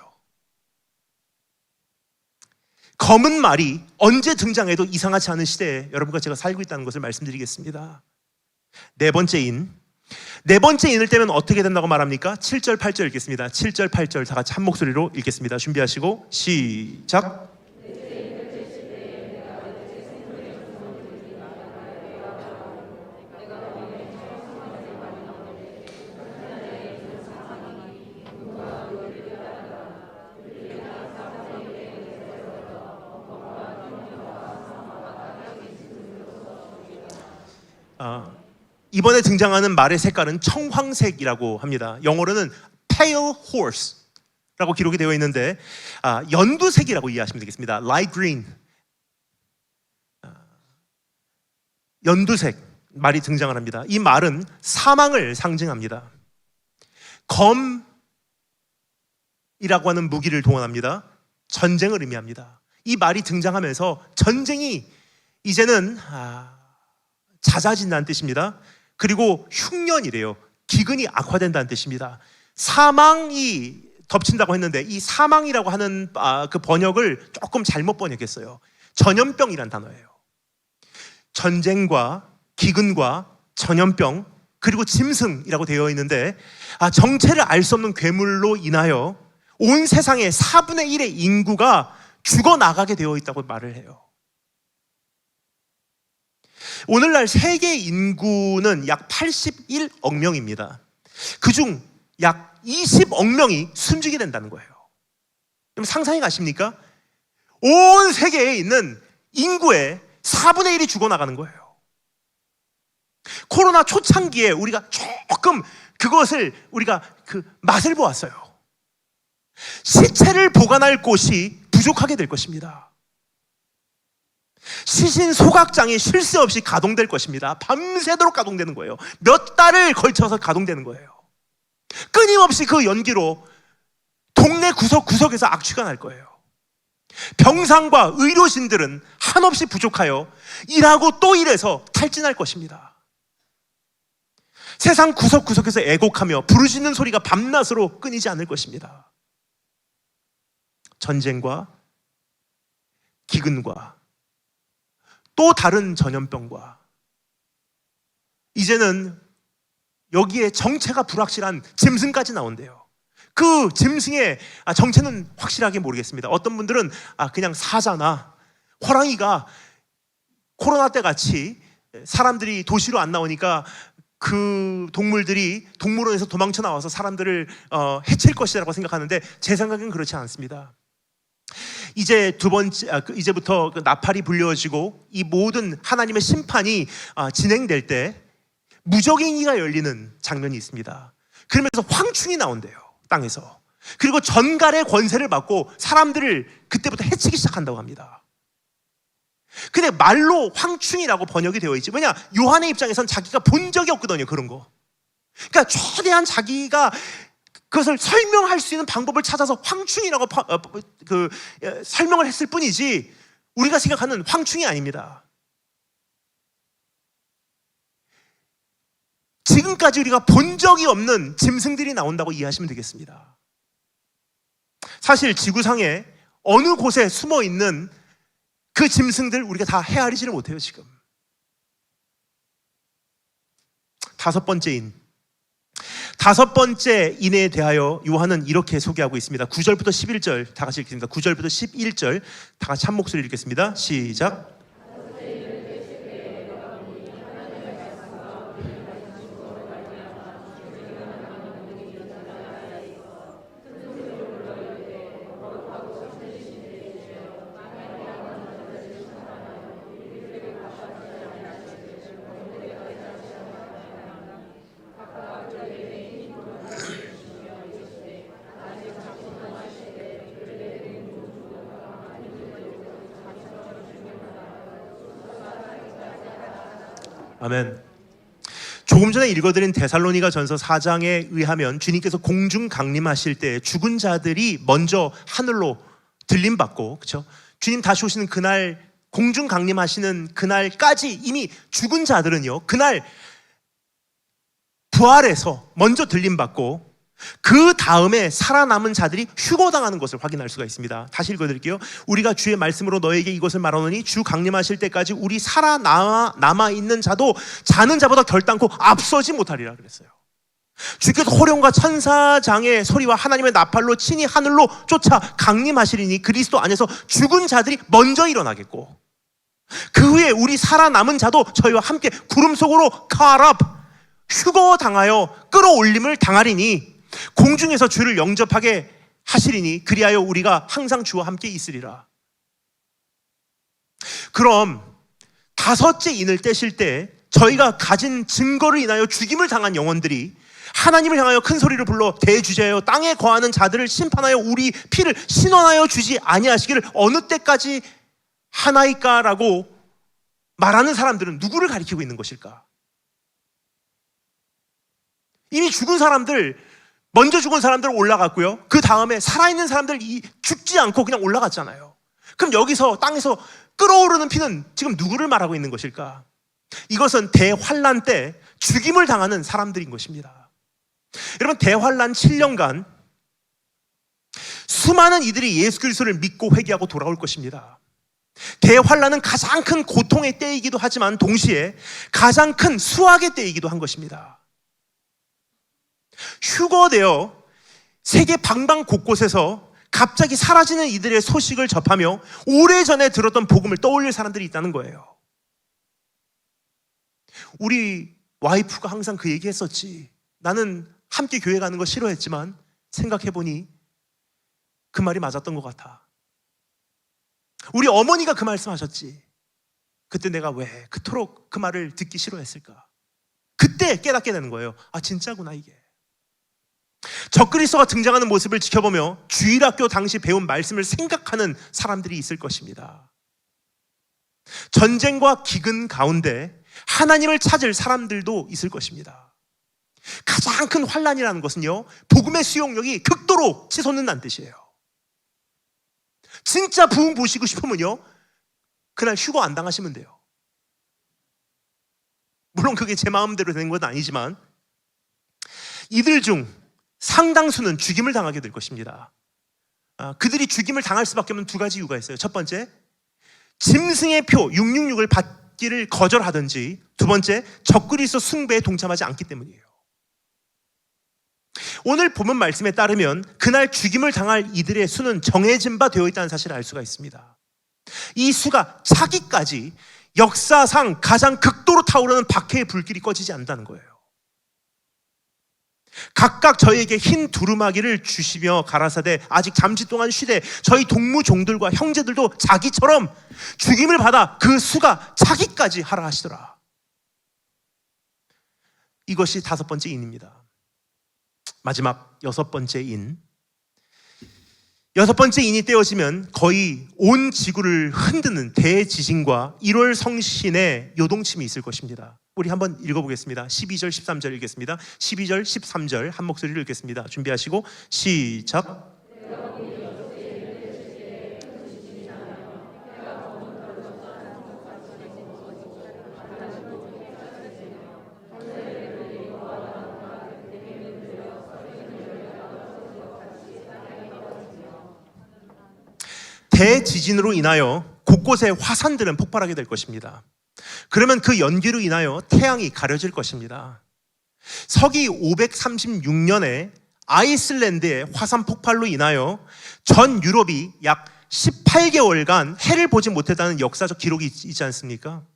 검은 말이 언제 등장해도 이상하지 않은 시대에 여러분과 제가 살고 있다는 것을 말씀드리겠습니다. 네 번째 인을 떼면 어떻게 된다고 말합니까? 7절 8절 읽겠습니다. 7절 8절 다 같이 한 목소리로 읽겠습니다. 준비하시고 시작. 이번에 등장하는 말의 색깔은 청황색이라고 합니다. 영어로는 pale horse라고 기록이 되어 있는데 연두색이라고 이해하시면 되겠습니다. light green, 연두색 말이 등장을 합니다. 이 말은 사망을 상징합니다. 검이라고 하는 무기를 동원합니다. 전쟁을 의미합니다. 이 말이 등장하면서 전쟁이 이제는 잦아진다는 뜻입니다. 그리고 흉년이래요. 기근이 악화된다는 뜻입니다. 사망이 덮친다고 했는데 이 사망이라고 하는 그 번역을 조금 잘못 번역했어요. 전염병이란 단어예요. 전쟁과 기근과 전염병 그리고 짐승이라고 되어 있는데 정체를 알 수 없는 괴물로 인하여 온 세상의 4분의 1의 인구가 죽어나가게 되어 있다고 말을 해요. 오늘날 세계 인구는 약 81억 명입니다. 그중 약 20억 명이 숨지게 된다는 거예요. 그럼 상상이 가십니까? 온 세계에 있는 인구의 4분의 1이 죽어나가는 거예요. 코로나 초창기에 우리가 조금 그것을 우리가 맛을 보았어요. 시체를 보관할 곳이 부족하게 될 것입니다. 시신 소각장이 쉴 새 없이 가동될 것입니다. 밤새도록 가동되는 거예요. 몇 달을 걸쳐서 가동되는 거예요. 끊임없이 그 연기로 동네 구석구석에서 악취가 날 거예요. 병상과 의료진들은 한없이 부족하여 일하고 또 일해서 탈진할 것입니다. 세상 구석구석에서 애곡하며 부르짖는 소리가 밤낮으로 끊이지 않을 것입니다. 전쟁과 기근과 또 다른 전염병과 이제는 여기에 정체가 불확실한 짐승까지 나온대요. 그 짐승의 정체는 확실하게 모르겠습니다. 어떤 분들은 그냥 사자나 호랑이가 코로나 때 같이 사람들이 도시로 안 나오니까 그 동물들이 동물원에서 도망쳐 나와서 사람들을 해칠 것이라고 생각하는데 제 생각은 그렇지 않습니다. 이제 이제부터 나팔이 불려지고 이 모든 하나님의 심판이 진행될 때 무적행위가 열리는 장면이 있습니다. 그러면서 황충이 나온대요, 땅에서. 그리고 전갈의 권세를 받고 사람들을 그때부터 해치기 시작한다고 합니다. 근데 말로 황충이라고 번역이 되어 있지. 왜냐? 요한의 입장에선 자기가 본 적이 없거든요, 그런 거. 그러니까 최대한 자기가 그것을 설명할 수 있는 방법을 찾아서 황충이라고 설명을 했을 뿐이지 우리가 생각하는 황충이 아닙니다. 지금까지 우리가 본 적이 없는 짐승들이 나온다고 이해하시면 되겠습니다. 사실 지구상에 어느 곳에 숨어 있는 그 짐승들 우리가 다 헤아리지를 못해요, 지금. 다섯 번째 인에 대하여 요한은 이렇게 소개하고 있습니다. 9절부터 11절 다 같이 읽겠습니다. 9절부터 11절 다 같이 한 목소리 읽겠습니다. 시작. 아멘. 조금 전에 읽어드린 데살로니가 전서 4장에 의하면 주님께서 공중 강림하실 때 죽은 자들이 먼저 하늘로 들림받고, 그렇죠? 주님 다시 오시는 그날, 공중 강림하시는 그날까지 이미 죽은 자들은요, 그날 부활해서 먼저 들림받고 그 다음에 살아남은 자들이 휴거당하는 것을 확인할 수가 있습니다. 다시 읽어드릴게요. 우리가 주의 말씀으로 너에게 이것을 말하노니 주 강림하실 때까지 우리 살아남아있는 자도 자는 자보다 결단코 앞서지 못하리라 그랬어요. 주께서 호령과 천사장의 소리와 하나님의 나팔로 친히 하늘로 쫓아 강림하시리니 그리스도 안에서 죽은 자들이 먼저 일어나겠고 그 후에 우리 살아남은 자도 저희와 함께 구름 속으로 카랍 휴거당하여 끌어올림을 당하리니 공중에서 주를 영접하게 하시리니 그리하여 우리가 항상 주와 함께 있으리라. 그럼 다섯째 인을 떼실 때 저희가 가진 증거를 인하여 죽임을 당한 영혼들이 하나님을 향하여 큰 소리를 불러 대주제하여 땅에 거하는 자들을 심판하여 우리 피를 신원하여 주지 아니하시기를 어느 때까지 하나이까라고 말하는 사람들은 누구를 가리키고 있는 것일까? 이미 죽은 사람들, 먼저 죽은 사람들 올라갔고요. 그 다음에 살아있는 사람들 죽지 않고 그냥 올라갔잖아요. 그럼 여기서 땅에서 끓어오르는 피는 지금 누구를 말하고 있는 것일까? 이것은 대환란 때 죽임을 당하는 사람들인 것입니다. 여러분, 대환란 7년간 수많은 이들이 예수 그리스도를 믿고 회개하고 돌아올 것입니다. 대환란은 가장 큰 고통의 때이기도 하지만 동시에 가장 큰 수확의 때이기도 한 것입니다. 휴거되어 세계 방방 곳곳에서 갑자기 사라지는 이들의 소식을 접하며 오래전에 들었던 복음을 떠올릴 사람들이 있다는 거예요. 우리 와이프가 항상 그 얘기 했었지. 나는 함께 교회 가는 거 싫어했지만 생각해보니 그 말이 맞았던 것 같아. 우리 어머니가 그 말씀하셨지. 그때 내가 왜 그토록 그 말을 듣기 싫어했을까? 그때 깨닫게 되는 거예요. 아, 진짜구나 이게. 적그리스도가 등장하는 모습을 지켜보며 주일학교 당시 배운 말씀을 생각하는 사람들이 있을 것입니다. 전쟁과 기근 가운데 하나님을 찾을 사람들도 있을 것입니다. 가장 큰 환난이라는 것은요, 복음의 수용력이 극도로 치솟는다는 뜻이에요. 진짜 부흥 보시고 싶으면요, 그날 휴거 안 당하시면 돼요. 물론 그게 제 마음대로 되는 건 아니지만 이들 중 상당수는 죽임을 당하게 될 것입니다. 그들이 죽임을 당할 수밖에 없는 두 가지 이유가 있어요. 첫 번째, 짐승의 표 666을 받기를 거절하든지, 두 번째, 적그리스도 숭배에 동참하지 않기 때문이에요. 오늘 본문 말씀에 따르면 그날 죽임을 당할 이들의 수는 정해진 바 되어 있다는 사실을 알 수가 있습니다. 이 수가 차기까지 역사상 가장 극도로 타오르는 박해의 불길이 꺼지지 않는다는 거예요. 각각 저희에게 흰 두루마기를 주시며 가라사대 아직 잠시 동안 쉬되 저희 동무종들과 형제들도 자기처럼 죽임을 받아 그 수가 차기까지 하라 하시더라. 이것이 다섯 번째 인입니다. 마지막 여섯 번째 인. 여섯 번째 인이 떼어지면 거의 온 지구를 흔드는 대지진과 1월 성신의 요동침이 있을 것입니다. 우리 한번 읽어보겠습니다. 12절 13절 읽겠습니다. 12절 13절 한 목소리로 읽겠습니다. 준비하시고 시작. 대지진으로 인하여 곳곳의 화산들은 폭발하게 될 것입니다. 그러면 그 연기로 인하여 태양이 가려질 것입니다. 서기 536년에 아이슬란드의 화산 폭발로 인하여 전 유럽이 약 18개월간 해를 보지 못했다는 역사적 기록이 있지 않습니까?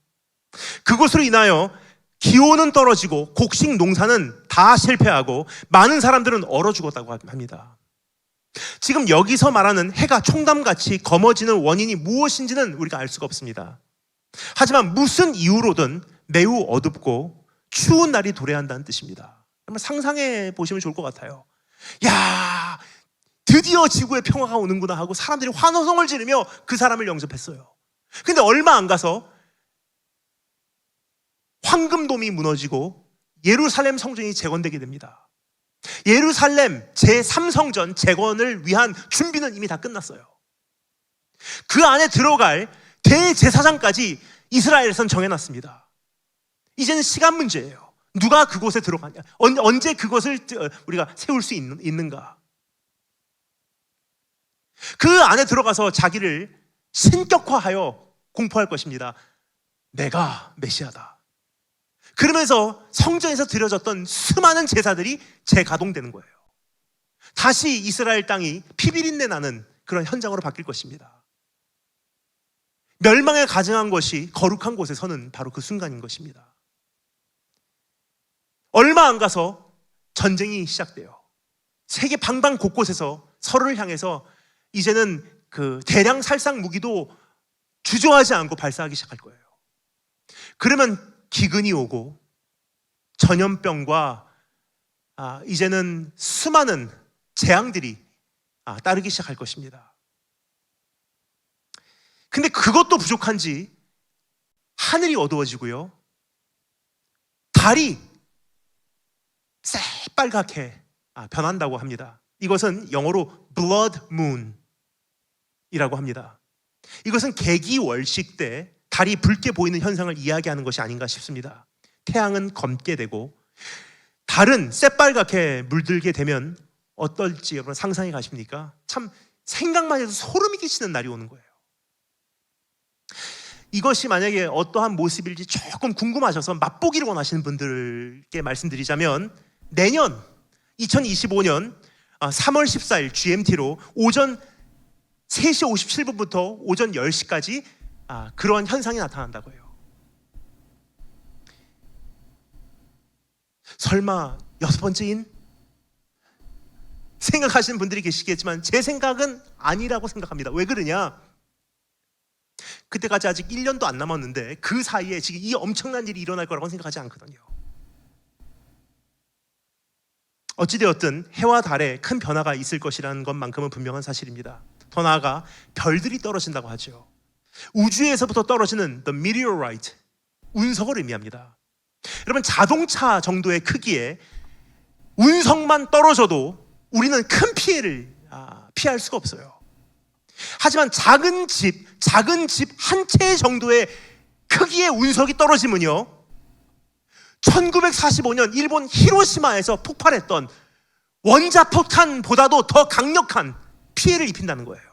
그것으로 인하여 기온은 떨어지고 곡식 농사는 다 실패하고 많은 사람들은 얼어 죽었다고 합니다. 지금 여기서 말하는 해가 총담같이 검어지는 원인이 무엇인지는 우리가 알 수가 없습니다. 하지만 무슨 이유로든 매우 어둡고 추운 날이 도래한다는 뜻입니다. 한번 상상해 보시면 좋을 것 같아요. 야, 드디어 지구에 평화가 오는구나 하고 사람들이 환호성을 지르며 그 사람을 영접했어요. 근데 얼마 안 가서 황금돔이 무너지고 예루살렘 성전이 재건되게 됩니다. 예루살렘 제3성전 재건을 위한 준비는 이미 다 끝났어요. 그 안에 들어갈 대제사장까지 이스라엘에선 정해놨습니다. 이제는 시간 문제예요. 누가 그곳에 들어가냐, 언제 그것을 우리가 세울 수 있는가. 그 안에 들어가서 자기를 신격화하여 공포할 것입니다. 내가 메시아다. 그러면서 성전에서 드려졌던 수많은 제사들이 재가동되는 거예요. 다시 이스라엘 땅이 피비린내 나는 그런 현장으로 바뀔 것입니다. 멸망에 가증한 것이 거룩한 곳에 서는 바로 그 순간인 것입니다. 얼마 안 가서 전쟁이 시작돼요. 세계 방방 곳곳에서 서로를 향해서 이제는 그 대량 살상 무기도 주저하지 않고 발사하기 시작할 거예요. 그러면 기근이 오고 전염병과 이제는 수많은 재앙들이 따르기 시작할 것입니다. 근데 그것도 부족한지 하늘이 어두워지고요, 달이 새빨갛게 변한다고 합니다. 이것은 영어로 blood moon이라고 합니다. 이것은 개기월식 때 달이 붉게 보이는 현상을 이야기하는 것이 아닌가 싶습니다. 태양은 검게 되고 달은 새빨갛게 물들게 되면 어떨지 여러분 상상해 가십니까? 참 생각만 해도 소름이 끼치는 날이 오는 거예요. 이것이 만약에 어떠한 모습일지 조금 궁금하셔서 맛보기를 원하시는 분들께 말씀드리자면, 내년 2025년 3월 14일 GMT로 오전 3시 57분부터 오전 10시까지 그러한 현상이 나타난다고 해요. 설마 여섯 번째인? 생각하시는 분들이 계시겠지만 제 생각은 아니라고 생각합니다. 왜 그러냐? 그때까지 아직 1년도 안 남았는데 그 사이에 지금 이 엄청난 일이 일어날 거라고 생각하지 않거든요. 어찌되었든 해와 달에 큰 변화가 있을 것이라는 것만큼은 분명한 사실입니다. 더 나아가 별들이 떨어진다고 하죠. 우주에서부터 떨어지는 the meteorite, 운석을 의미합니다. 여러분, 자동차 정도의 크기의 운석만 떨어져도 우리는 큰 피해를 피할 수가 없어요. 하지만 작은 집 한 채 정도의 크기의 운석이 떨어지면요, 1945년 일본 히로시마에서 폭발했던 원자폭탄보다도 더 강력한 피해를 입힌다는 거예요.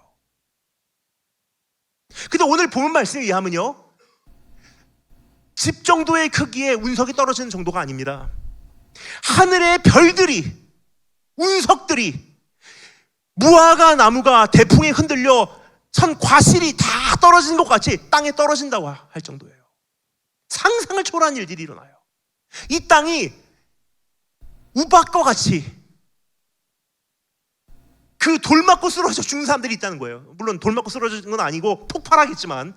근데 오늘 본 말씀에 의하면요, 집 정도의 크기의 운석이 떨어지는 정도가 아닙니다. 하늘의 별들이, 운석들이, 무화과 나무가 대풍에 흔들려 선 과실이 다 떨어지는 것 같이 땅에 떨어진다고 할 정도예요. 상상을 초월한 일들이 일어나요. 이 땅이 우박과 같이 그 돌 맞고 쓰러져 죽는 사람들이 있다는 거예요. 물론 돌 맞고 쓰러지는 건 아니고 폭발하겠지만,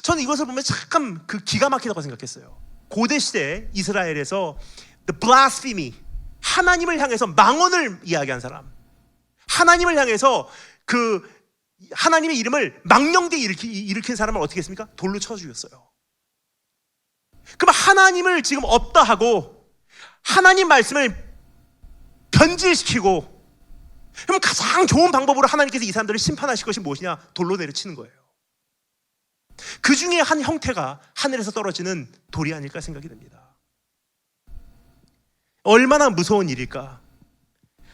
저는 이것을 보면 잠깐 그 기가 막히다고 생각했어요. 고대 시대 이스라엘에서 the blasphemy, 하나님을 향해서 망언을 이야기한 사람, 하나님을 향해서 그 하나님의 이름을 망령되게 일으킨 사람을 어떻게 했습니까? 돌로 쳐 죽였어요. 그럼 하나님을 지금 없다 하고 하나님 말씀을 변질시키고, 그럼 가장 좋은 방법으로 하나님께서 이 사람들을 심판하실 것이 무엇이냐? 돌로 내려치는 거예요. 그 중에 한 형태가 하늘에서 떨어지는 돌이 아닐까 생각이 됩니다. 얼마나 무서운 일일까?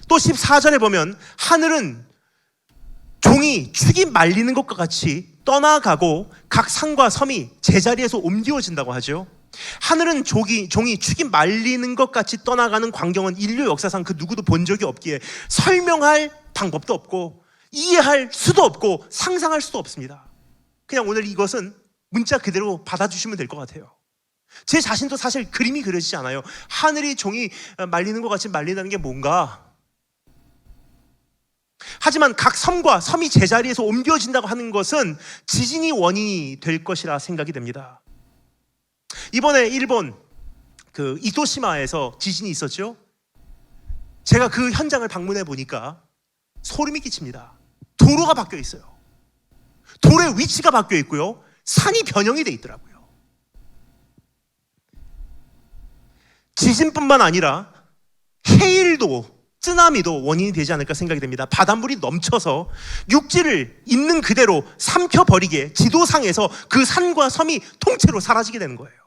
또 14절에 보면 하늘은 종이 축이 말리는 것과 같이 떠나가고 각 산과 섬이 제자리에서 옮겨진다고 하죠. 하늘은 종이 축이 말리는 것 같이 떠나가는 광경은 인류 역사상 그 누구도 본 적이 없기에 설명할 방법도 없고 이해할 수도 없고 상상할 수도 없습니다. 그냥 오늘 이것은 문자 그대로 받아주시면 될 것 같아요. 제 자신도 사실 그림이 그려지지 않아요. 하늘이 종이 말리는 것 같이 말린다는 게 뭔가. 하지만 각 섬과 섬이 제자리에서 옮겨진다고 하는 것은 지진이 원인이 될 것이라 생각이 됩니다. 이번에 일본 그 이토시마에서 지진이 있었죠. 제가 그 현장을 방문해 보니까 소름이 끼칩니다. 도로가 바뀌어 있어요. 돌의 위치가 바뀌어 있고요, 산이 변형이 돼 있더라고요. 지진뿐만 아니라 해일도, 쓰나미도 원인이 되지 않을까 생각이 됩니다. 바닷물이 넘쳐서 육지를 있는 그대로 삼켜버리게 지도상에서 그 산과 섬이 통째로 사라지게 되는 거예요.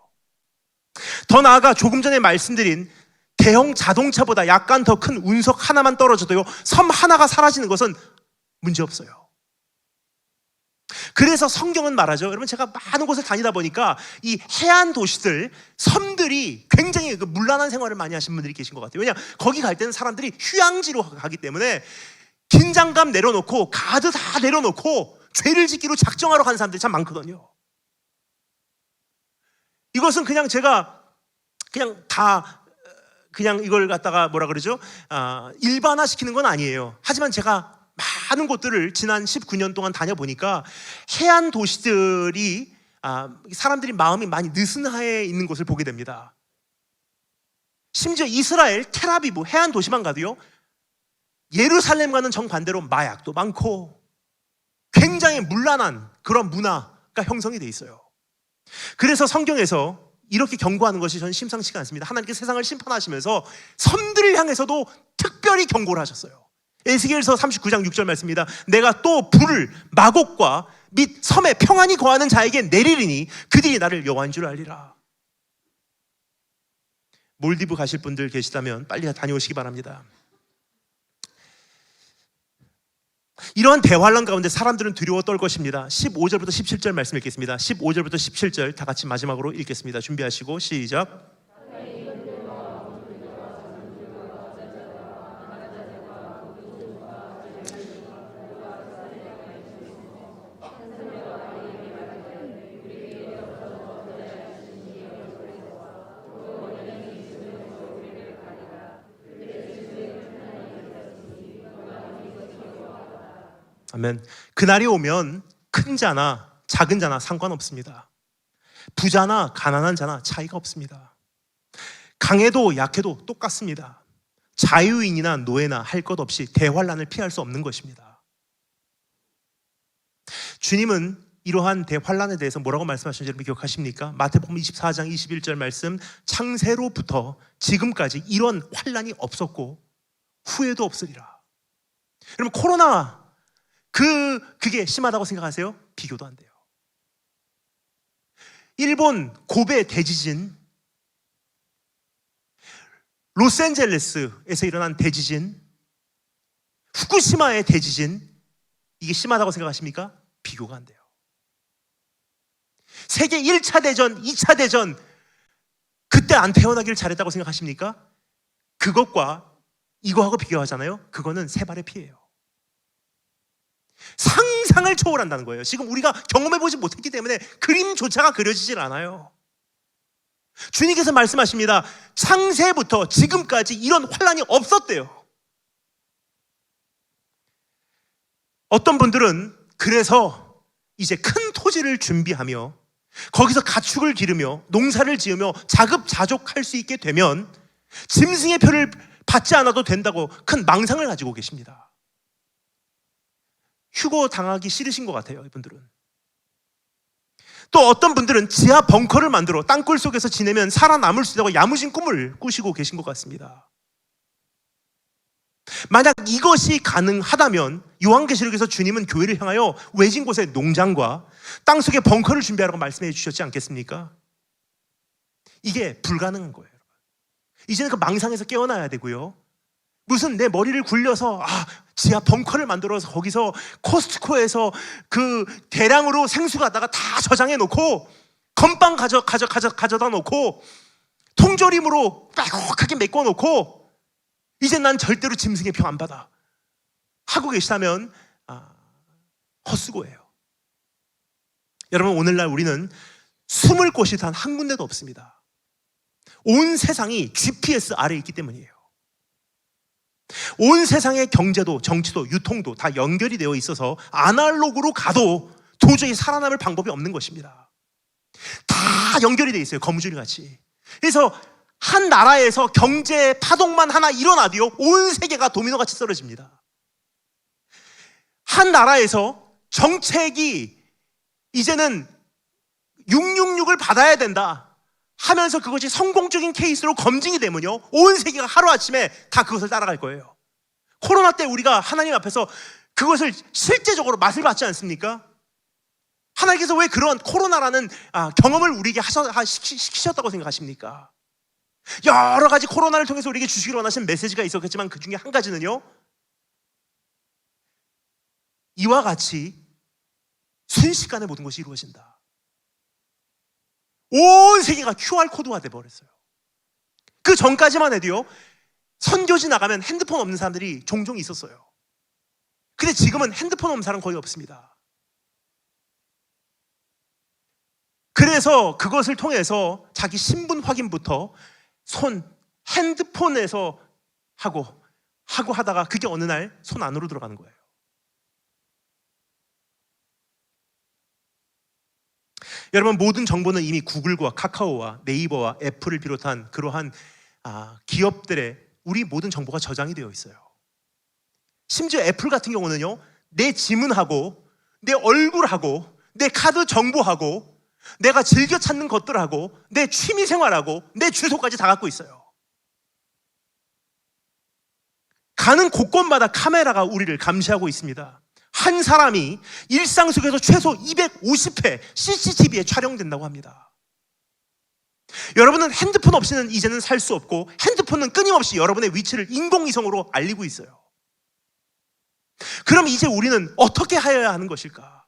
더 나아가 조금 전에 말씀드린 대형 자동차보다 약간 더 큰 운석 하나만 떨어져도요, 섬 하나가 사라지는 것은 문제없어요. 그래서 성경은 말하죠. 여러분, 제가 많은 곳을 다니다 보니까 이 해안 도시들, 섬들이 굉장히 그 문란한 생활을 많이 하신 분들이 계신 것 같아요. 왜냐, 거기 갈 때는 사람들이 휴양지로 가기 때문에 긴장감 내려놓고 가드 다 내려놓고 죄를 짓기로 작정하러 가는 사람들이 참 많거든요. 이것은 그냥 제가 그냥 이걸 갖다가 뭐라 그러죠? 일반화시키는 건 아니에요. 하지만 제가 많은 곳들을 지난 19년 동안 다녀보니까 해안 도시들이 사람들이 마음이 많이 느슨하에 있는 곳을 보게 됩니다. 심지어 이스라엘 텔아비브 해안 도시만 가도요, 예루살렘과는 정반대로 마약도 많고 굉장히 문란한 그런 문화가 형성이 돼 있어요. 그래서 성경에서 이렇게 경고하는 것이 저는 심상치가 않습니다. 하나님께서 세상을 심판하시면서 섬들을 향해서도 특별히 경고를 하셨어요. 에스겔서 39장 6절 말씀입니다. 내가 또 불을 마곡과 및 섬에 평안히 거하는 자에게 내리리니 그들이 나를 여호와인 줄 알리라. 몰디브 가실 분들 계시다면 빨리 다녀오시기 바랍니다. 이러한 대환란 가운데 사람들은 두려워 떨 것입니다. 15절부터 17절 말씀 읽겠습니다. 15절부터 17절 다 같이 마지막으로 읽겠습니다. 준비하시고 시작. 아멘. 그날이 오면 큰 자나 작은 자나 상관없습니다. 부자나 가난한 자나 차이가 없습니다. 강해도 약해도 똑같습니다. 자유인이나 노예나 할 것 없이 대환란을 피할 수 없는 것입니다. 주님은 이러한 대환란에 대해서 뭐라고 말씀하셨는지 여러분 기억하십니까? 마태복음 24장 21절 말씀, 창세로부터 지금까지 이런 환란이 없었고 후회도 없으리라. 여러분, 코로나 그게 심하다고 생각하세요? 비교도 안 돼요. 일본 고베 대지진, 로스앤젤레스에서 일어난 대지진, 후쿠시마의 대지진, 이게 심하다고 생각하십니까? 비교가 안 돼요. 세계 1차 대전, 2차 대전, 그때 안 태어나길 잘했다고 생각하십니까? 그것과 이거하고 비교하잖아요. 그거는 세 발의 피예요. 상상을 초월한다는 거예요. 지금 우리가 경험해보지 못했기 때문에 그림조차가 그려지질 않아요. 주님께서 말씀하십니다. 창세부터 지금까지 이런 환란이 없었대요. 어떤 분들은 그래서 이제 큰 토지를 준비하며 거기서 가축을 기르며 농사를 지으며 자급자족할 수 있게 되면 짐승의 표를 받지 않아도 된다고 큰 망상을 가지고 계십니다. 휴거 당하기 싫으신 것 같아요, 이분들은. 또 어떤 분들은 지하 벙커를 만들어 땅굴 속에서 지내면 살아남을 수 있다고 야무진 꿈을 꾸시고 계신 것 같습니다. 만약 이것이 가능하다면 요한계시록에서 주님은 교회를 향하여 외진 곳에 농장과 땅속에 벙커를 준비하라고 말씀해 주셨지 않겠습니까? 이게 불가능한 거예요. 이제는 그 망상에서 깨어나야 되고요. 무슨 내 머리를 굴려서 지하 벙커를 만들어서 거기서 코스트코에서 그 대량으로 생수 갖다가 다 저장해 놓고 건빵 가져다 놓고 통조림으로 빼곡하게 메꿔 놓고 이제 난 절대로 짐승의 표 안 받아 하고 계시다면 헛수고예요. 여러분, 오늘날 우리는 숨을 곳이 단 한 군데도 없습니다. 온 세상이 GPS 아래에 있기 때문이에요. 온 세상의 경제도 정치도 유통도 다 연결이 되어 있어서 아날로그로 가도 도저히 살아남을 방법이 없는 것입니다. 다 연결이 되어 있어요, 거무줄 같이. 그래서 한 나라에서 경제 파동만 하나 일어나도요, 온 세계가 도미노같이 쓰러집니다. 한 나라에서 정책이 이제는 666을 받아야 된다 하면서 그것이 성공적인 케이스로 검증이 되면요, 온 세계가 하루아침에 다 그것을 따라갈 거예요. 코로나 때 우리가 하나님 앞에서 그것을 실제적으로 맛을 봤지 않습니까? 하나님께서 왜 그런 코로나라는 경험을 우리에게 시키셨다고 생각하십니까? 여러 가지 코로나를 통해서 우리에게 주시기로 원하신 메시지가 있었겠지만 그 중에 한 가지는요, 이와 같이 순식간에 모든 것이 이루어진다. 온 세계가 QR코드화 돼버렸어요. 그 전까지만 해도요, 선교지 나가면 핸드폰 없는 사람들이 종종 있었어요. 근데 지금은 핸드폰 없는 사람 거의 없습니다. 그래서 그것을 통해서 자기 신분 확인부터 핸드폰에서 하고 하다가 그게 어느 날 손 안으로 들어가는 거예요. 여러분, 모든 정보는 이미 구글과 카카오와 네이버와 애플을 비롯한 그러한 기업들의 우리 모든 정보가 저장이 되어 있어요. 심지어 애플 같은 경우는요, 내 지문하고 내 얼굴하고 내 카드 정보하고 내가 즐겨 찾는 것들하고 내 취미생활하고 내 주소까지 다 갖고 있어요. 가는 곳곳마다 카메라가 우리를 감시하고 있습니다. 한 사람이 일상 속에서 최소 250회 CCTV에 촬영된다고 합니다. 여러분은 핸드폰 없이는 이제는 살 수 없고, 핸드폰은 끊임없이 여러분의 위치를 인공위성으로 알리고 있어요. 그럼 이제 우리는 어떻게 하여야 하는 것일까?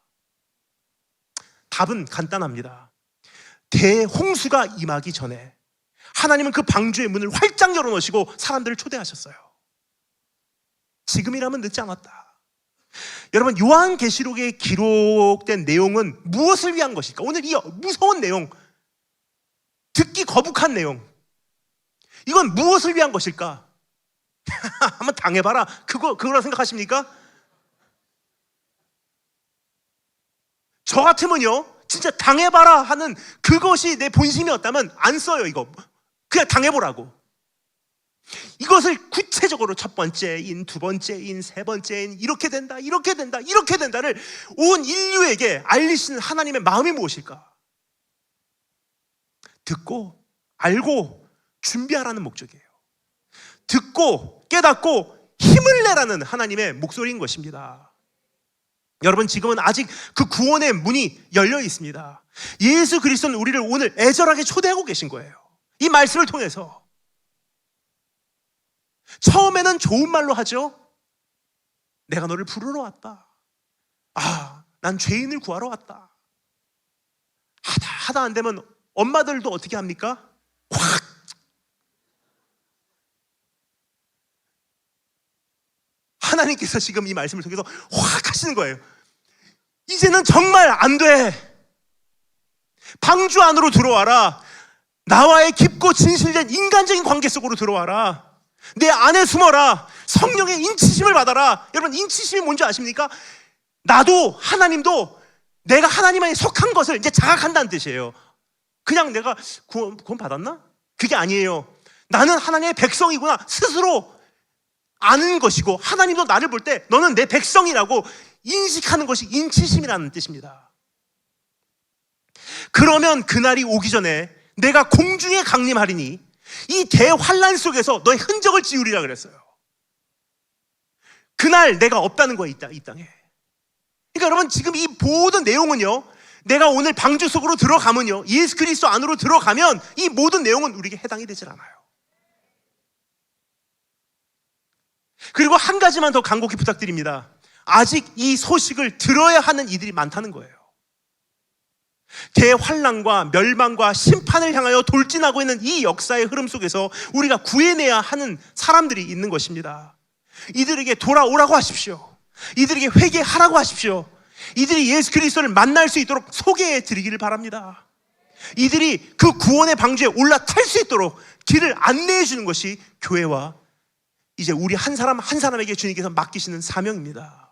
답은 간단합니다. 대홍수가 임하기 전에 하나님은 그 방주의 문을 활짝 열어놓으시고 사람들을 초대하셨어요. 지금이라면 늦지 않았다. 여러분, 요한계시록에 기록된 내용은 무엇을 위한 것일까? 오늘 이 무서운 내용, 듣기 거북한 내용, 이건 무엇을 위한 것일까? 한번 당해봐라, 그거라 생각하십니까? 저 같으면요, 진짜 당해봐라 하는 그것이 내 본심이었다면 안 써요. 이거 그냥 당해보라고. 이것을 구체적으로 첫 번째인, 두 번째인, 세 번째인, 이렇게 된다, 이렇게 된다, 이렇게 된다를 온 인류에게 알리시는 하나님의 마음이 무엇일까? 듣고 알고 준비하라는 목적이에요. 듣고 깨닫고 힘을 내라는 하나님의 목소리인 것입니다. 여러분, 지금은 아직 그 구원의 문이 열려 있습니다. 예수 그리스도는 우리를 오늘 애절하게 초대하고 계신 거예요. 이 말씀을 통해서. 처음에는 좋은 말로 하죠. 내가 너를 부르러 왔다. 난 죄인을 구하러 왔다. 하다 안 되면 엄마들도 어떻게 합니까? 확! 하나님께서 지금 이 말씀을 통해서 확 하시는 거예요. 이제는 정말 안 돼. 방주 안으로 들어와라. 나와의 깊고 진실된 인간적인 관계 속으로 들어와라. 내 안에 숨어라. 성령의 인치심을 받아라. 여러분, 인치심이 뭔지 아십니까? 나도 하나님도 내가 하나님 안에 속한 것을 이제 자각한다는 뜻이에요. 그냥 내가 구원 받았나? 그게 아니에요. 나는 하나님의 백성이구나 스스로 아는 것이고, 하나님도 나를 볼 때 너는 내 백성이라고 인식하는 것이 인치심이라는 뜻입니다. 그러면 그날이 오기 전에 내가 공중에 강림하리니 이 대환란 속에서 너의 흔적을 지우리라 그랬어요. 그날 내가 없다는 거예요, 이 땅에. 그러니까 여러분, 지금 이 모든 내용은요, 내가 오늘 방주 속으로 들어가면요, 예수 그리스도 안으로 들어가면 이 모든 내용은 우리에게 해당이 되질 않아요. 그리고 한 가지만 더 간곡히 부탁드립니다. 아직 이 소식을 들어야 하는 이들이 많다는 거예요. 대환란과 멸망과 심판을 향하여 돌진하고 있는 이 역사의 흐름 속에서 우리가 구해내야 하는 사람들이 있는 것입니다. 이들에게 돌아오라고 하십시오. 이들에게 회개하라고 하십시오. 이들이 예수 그리스도를 만날 수 있도록 소개해 드리기를 바랍니다. 이들이 그 구원의 방주에 올라탈 수 있도록 길을 안내해 주는 것이 교회와 이제 우리 한 사람 한 사람에게 주님께서 맡기시는 사명입니다.